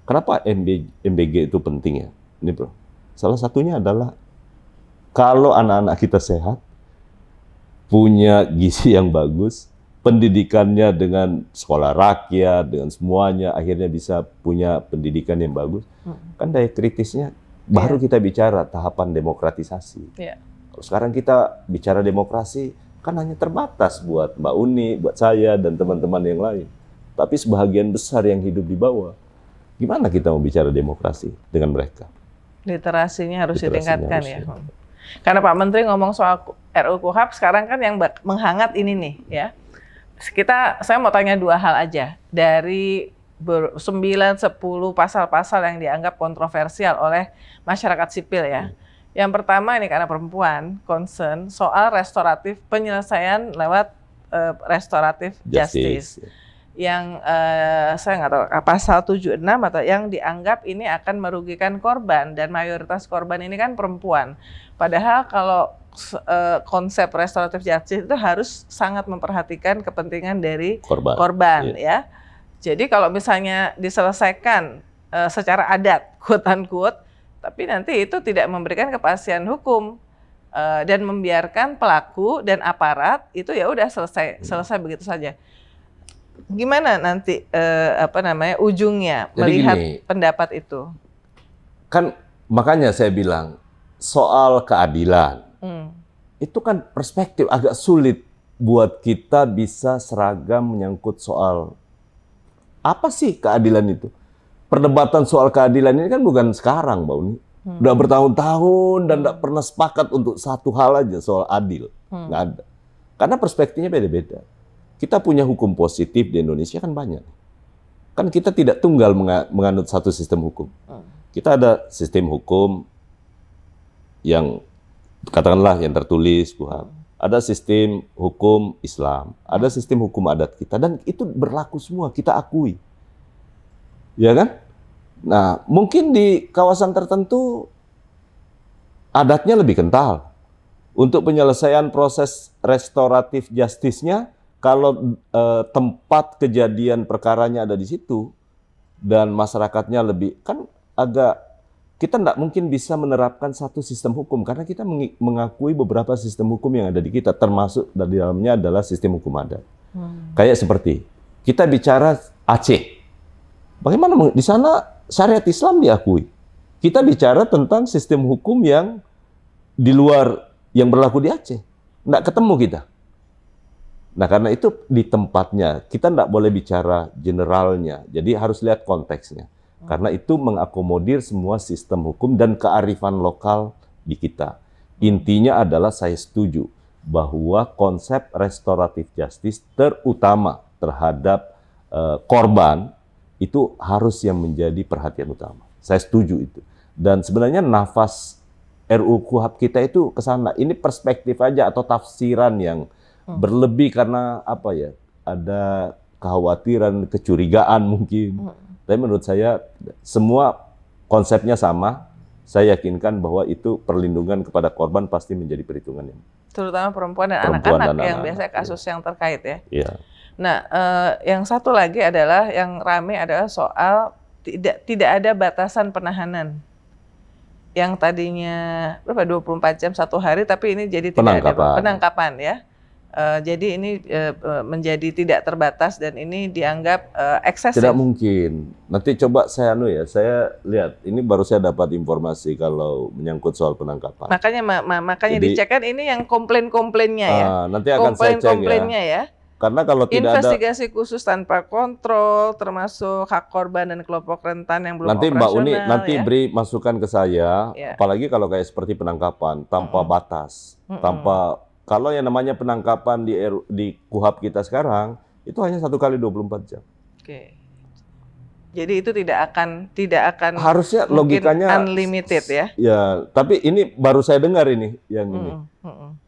Speaker 1: Kenapa MBG itu penting ya? Ini bro, salah satunya adalah kalau anak-anak kita sehat, punya gizi yang bagus, pendidikannya dengan sekolah rakyat, dengan semuanya, akhirnya bisa punya pendidikan yang bagus, kan daya kritisnya baru kita bicara tahapan demokratisasi. Kalau sekarang kita bicara demokrasi, kan hanya terbatas buat Mbak Uni, buat saya, dan teman-teman yang lain. Tapi sebahagian besar yang hidup di bawah, gimana kita mau bicara demokrasi dengan mereka? Literasinya harus ditingkatkan ya.
Speaker 2: Karena Pak Menteri ngomong soal RUU KUHP, sekarang kan yang menghangat ini nih ya. Saya mau tanya dua hal aja. Dari 9-10 pasal-pasal yang dianggap kontroversial oleh masyarakat sipil ya. Yang pertama ini karena perempuan, concern soal restoratif, penyelesaian lewat restoratif justice. Yang saya nggak tahu pasal 76 atau yang dianggap ini akan merugikan korban, dan mayoritas korban ini kan perempuan. Padahal kalau konsep restoratif justice itu harus sangat memperhatikan kepentingan dari korban ya. Jadi kalau misalnya diselesaikan secara adat, quote unquote, tapi nanti itu tidak memberikan kepastian hukum dan membiarkan pelaku dan aparat itu ya udah selesai begitu saja. Gimana nanti ujungnya melihat pendapat itu?
Speaker 1: Kan makanya saya bilang soal keadilan itu kan perspektif agak sulit buat kita bisa seragam menyangkut soal apa sih keadilan itu. Perdebatan soal keadilan ini kan bukan sekarang, Mbak Uni. Udah bertahun-tahun dan nggak pernah sepakat untuk satu hal aja soal adil. Nggak ada. Karena perspektifnya beda-beda. Kita punya hukum positif di Indonesia kan banyak. Kan kita tidak tunggal menganut satu sistem hukum. Kita ada sistem hukum yang katakanlah yang tertulis KUHP. Ada sistem hukum Islam, ada sistem hukum adat kita, dan itu berlaku semua, kita akui. Ya kan? Nah, mungkin di kawasan tertentu adatnya lebih kental. Untuk penyelesaian proses restoratif justice-nya, kalau tempat kejadian perkaranya ada di situ, dan masyarakatnya lebih, kan agak, kita tidak mungkin bisa menerapkan satu sistem hukum, karena kita mengakui beberapa sistem hukum yang ada di kita, termasuk di dalamnya adalah sistem hukum adat. Kayak seperti, kita bicara Aceh. Bagaimana di sana syariat Islam diakui. Kita bicara tentang sistem hukum yang di luar yang berlaku di Aceh. Nggak ketemu kita. Nah, karena itu di tempatnya, kita nggak boleh bicara generalnya. Jadi harus lihat konteksnya. Karena itu mengakomodir semua sistem hukum dan kearifan lokal di kita. Intinya adalah saya setuju bahwa konsep restoratif justice terutama terhadap korban itu harus yang menjadi perhatian utama. Saya setuju itu. Dan sebenarnya nafas RUU KUHP kita itu ke sana. Ini perspektif aja atau tafsiran yang berlebih karena apa ya? Ada kekhawatiran, kecurigaan mungkin. Tapi menurut saya semua konsepnya sama. Saya yakinkan bahwa itu perlindungan kepada korban pasti menjadi perhitungan yang
Speaker 2: terutama perempuan dan anak-anak yang biasanya kasus yang terkait ya.
Speaker 1: Iya.
Speaker 2: Nah, yang satu lagi adalah yang ramai adalah soal tidak ada batasan penahanan. Yang tadinya berapa 24 jam satu hari, tapi ini jadi tidak ada penangkapan ya. Jadi ini menjadi tidak terbatas dan ini dianggap eksesif.
Speaker 1: Tidak mungkin. Nanti coba saya saya lihat. Ini baru saya dapat informasi kalau menyangkut soal penangkapan.
Speaker 2: Makanya jadi, dicek kan ini yang komplain-komplainnya ya.
Speaker 1: Nanti akan saya cek
Speaker 2: ya.
Speaker 1: Karena kalau tidak
Speaker 2: investigasi khusus tanpa kontrol, termasuk hak korban dan kelompok rentan yang belum
Speaker 1: nanti
Speaker 2: operasional.
Speaker 1: Mbak Uni nanti beri masukan ke saya. Apalagi kalau kayak seperti penangkapan tanpa batas, tanpa kalau yang namanya penangkapan di KUHP kita sekarang itu hanya 1 kali 24 jam.
Speaker 2: Oke. Jadi itu tidak akan
Speaker 1: harusnya logikanya
Speaker 2: unlimited ya.
Speaker 1: Ya, tapi ini baru saya dengar ini yang ini.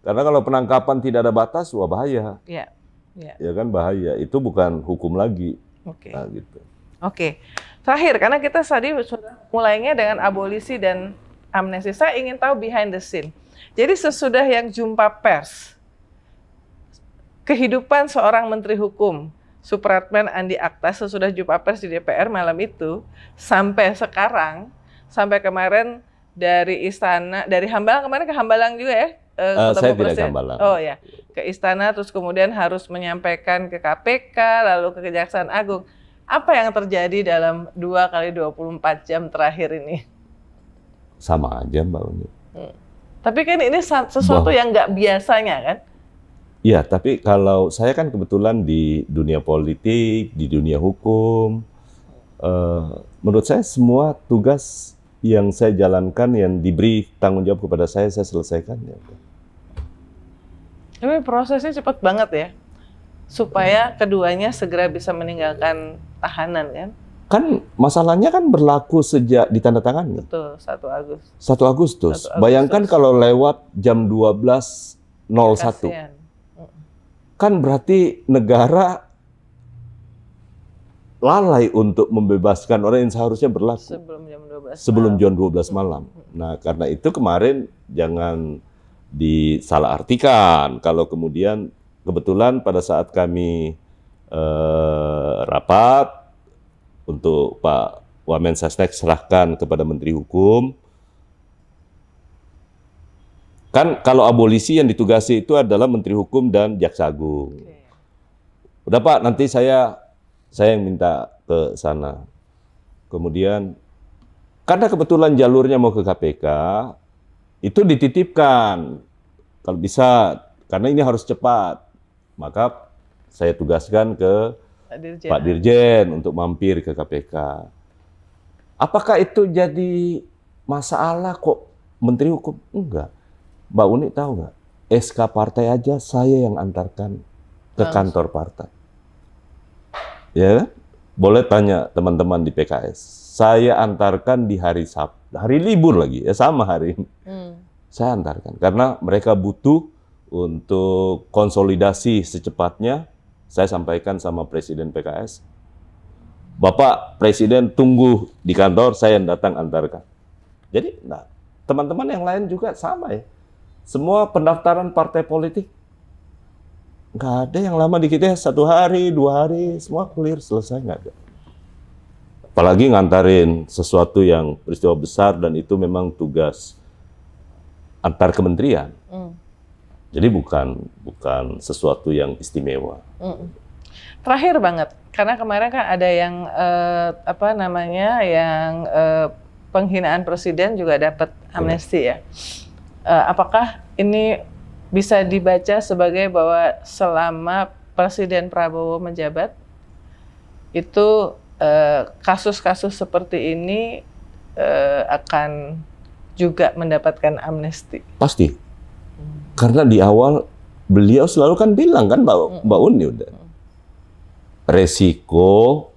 Speaker 1: Karena kalau penangkapan tidak ada batas, wah bahaya.
Speaker 2: Iya.
Speaker 1: Ya kan bahaya. Itu bukan hukum lagi.
Speaker 2: Oke.
Speaker 1: Nah, gitu.
Speaker 2: Oke. Terakhir karena kita tadi sudah mulainya dengan abolisi dan amnesti. Saya ingin tahu behind the scene. Jadi sesudah yang jumpa pers, kehidupan seorang Menteri Hukum, Supratman Andi Aktas sesudah jumpa pers di DPR malam itu, sampai sekarang, sampai kemarin dari istana, dari Hambalang, kemarin ke Hambalang juga ya?
Speaker 1: Saya tidak ke Hambalang.
Speaker 2: Oh ya, ke istana terus kemudian harus menyampaikan ke KPK, lalu ke Kejaksaan Agung. Apa yang terjadi dalam 2 kali 24 jam terakhir ini?
Speaker 1: Sama aja Mbak Uni.
Speaker 2: Tapi kan ini sesuatu yang nggak biasanya kan?
Speaker 1: Iya, tapi kalau saya kan kebetulan di dunia politik, di dunia hukum, menurut saya semua tugas yang saya jalankan, yang diberi tanggung jawab kepada saya selesaikan. Ya.
Speaker 2: Tapi prosesnya cepat banget ya, supaya keduanya segera bisa meninggalkan tahanan kan?
Speaker 1: Kan masalahnya kan berlaku sejak ditandatangani.
Speaker 2: Betul, 1 Agustus.
Speaker 1: 1 Agustus. Bayangkan kalau lewat jam 12.01. Kan berarti negara lalai untuk membebaskan orang yang seharusnya berlaku. Sebelum jam 12 malam. Nah, karena itu kemarin jangan disalahartikan. Kalau kemudian kebetulan pada saat kami rapat, untuk Pak Wamensesnek serahkan kepada Menteri Hukum. Kan kalau abolisi yang ditugasi itu adalah Menteri Hukum dan Jaksa Agung. Udah Pak, nanti saya yang minta ke sana. Kemudian, karena kebetulan jalurnya mau ke KPK, itu dititipkan. Kalau bisa, karena ini harus cepat. Maka saya tugaskan ke Pak Dirjen untuk mampir ke KPK. Apakah itu jadi masalah kok Menteri Hukum. Enggak. Mbak Uni tahu nggak? SK partai aja saya yang antarkan ke kantor partai. Ya kan? Boleh tanya teman-teman di PKS. Saya antarkan di hari Sabtu, hari libur lagi, ya sama hari ini. Saya antarkan karena mereka butuh untuk konsolidasi secepatnya. Saya sampaikan sama Presiden PKS, Bapak Presiden tunggu di kantor, saya yang datang antarkan. Jadi, nah, teman-teman yang lain juga sama ya. Semua pendaftaran partai politik, nggak ada yang lama dikit ya, 1 hari, 2 hari, semua clear, selesai, nggak ada. Apalagi ngantarin sesuatu yang peristiwa besar dan itu memang tugas antar kementerian. Jadi bukan sesuatu yang istimewa.
Speaker 2: Terakhir banget, karena kemarin kan ada yang penghinaan presiden juga dapat amnesti ya. Apakah ini bisa dibaca sebagai bahwa selama Presiden Prabowo menjabat itu kasus-kasus seperti ini akan juga mendapatkan amnesti?
Speaker 1: Pasti. Karena di awal beliau selalu kan bilang kan Mbak Uni udah. Resiko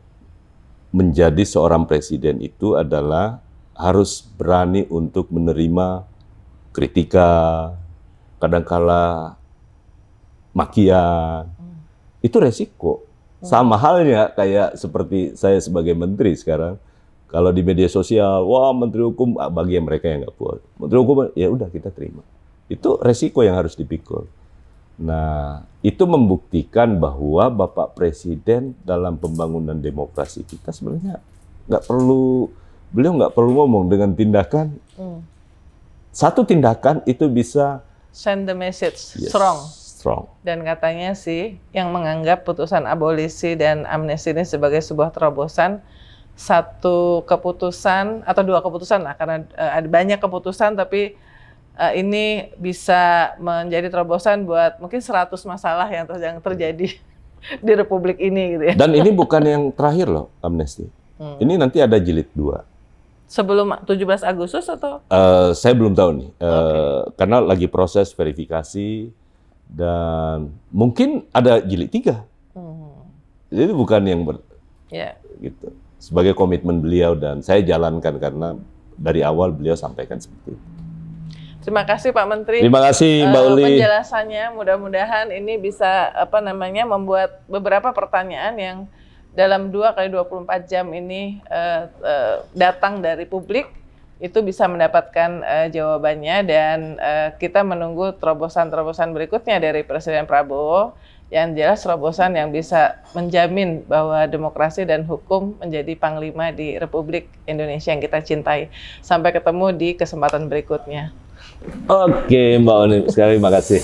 Speaker 1: menjadi seorang presiden itu adalah harus berani untuk menerima kritika, kadangkala makian. Itu resiko. Sama halnya kayak seperti saya sebagai menteri sekarang. Kalau di media sosial, wah Menteri Hukum, bagi mereka yang nggak puas. Menteri Hukum, ya udah kita terima. Itu resiko yang harus dipikul. Nah, itu membuktikan bahwa Bapak Presiden dalam pembangunan demokrasi kita sebenarnya beliau nggak perlu ngomong dengan tindakan. Satu tindakan itu bisa
Speaker 2: send the message
Speaker 1: strong.
Speaker 2: Dan katanya sih yang menganggap putusan abolisi dan amnesti ini sebagai sebuah terobosan, satu keputusan atau 2 keputusan lah, karena ada banyak keputusan tapi ini bisa menjadi terobosan buat mungkin 100 masalah yang terjadi di Republik ini gitu ya.
Speaker 1: Dan ini bukan yang terakhir loh amnesti. Ini nanti ada jilid 2.
Speaker 2: Sebelum 17 Agustus atau?
Speaker 1: Saya belum tahu nih, karena lagi proses verifikasi dan mungkin ada jilid 3. Jadi bukan yang gitu. Sebagai komitmen beliau dan saya jalankan karena dari awal beliau sampaikan seperti itu.
Speaker 2: Terima kasih Pak Menteri.
Speaker 1: Terima kasih Mbak Uli.
Speaker 2: Penjelasannya mudah-mudahan ini bisa membuat beberapa pertanyaan yang dalam 2x24 jam ini datang dari publik itu bisa mendapatkan jawabannya dan kita menunggu terobosan-terobosan berikutnya dari Presiden Prabowo yang jelas terobosan yang bisa menjamin bahwa demokrasi dan hukum menjadi panglima di Republik Indonesia yang kita cintai. Sampai ketemu di kesempatan berikutnya.
Speaker 1: Oke, Mbak Uni, sekali terima kasih.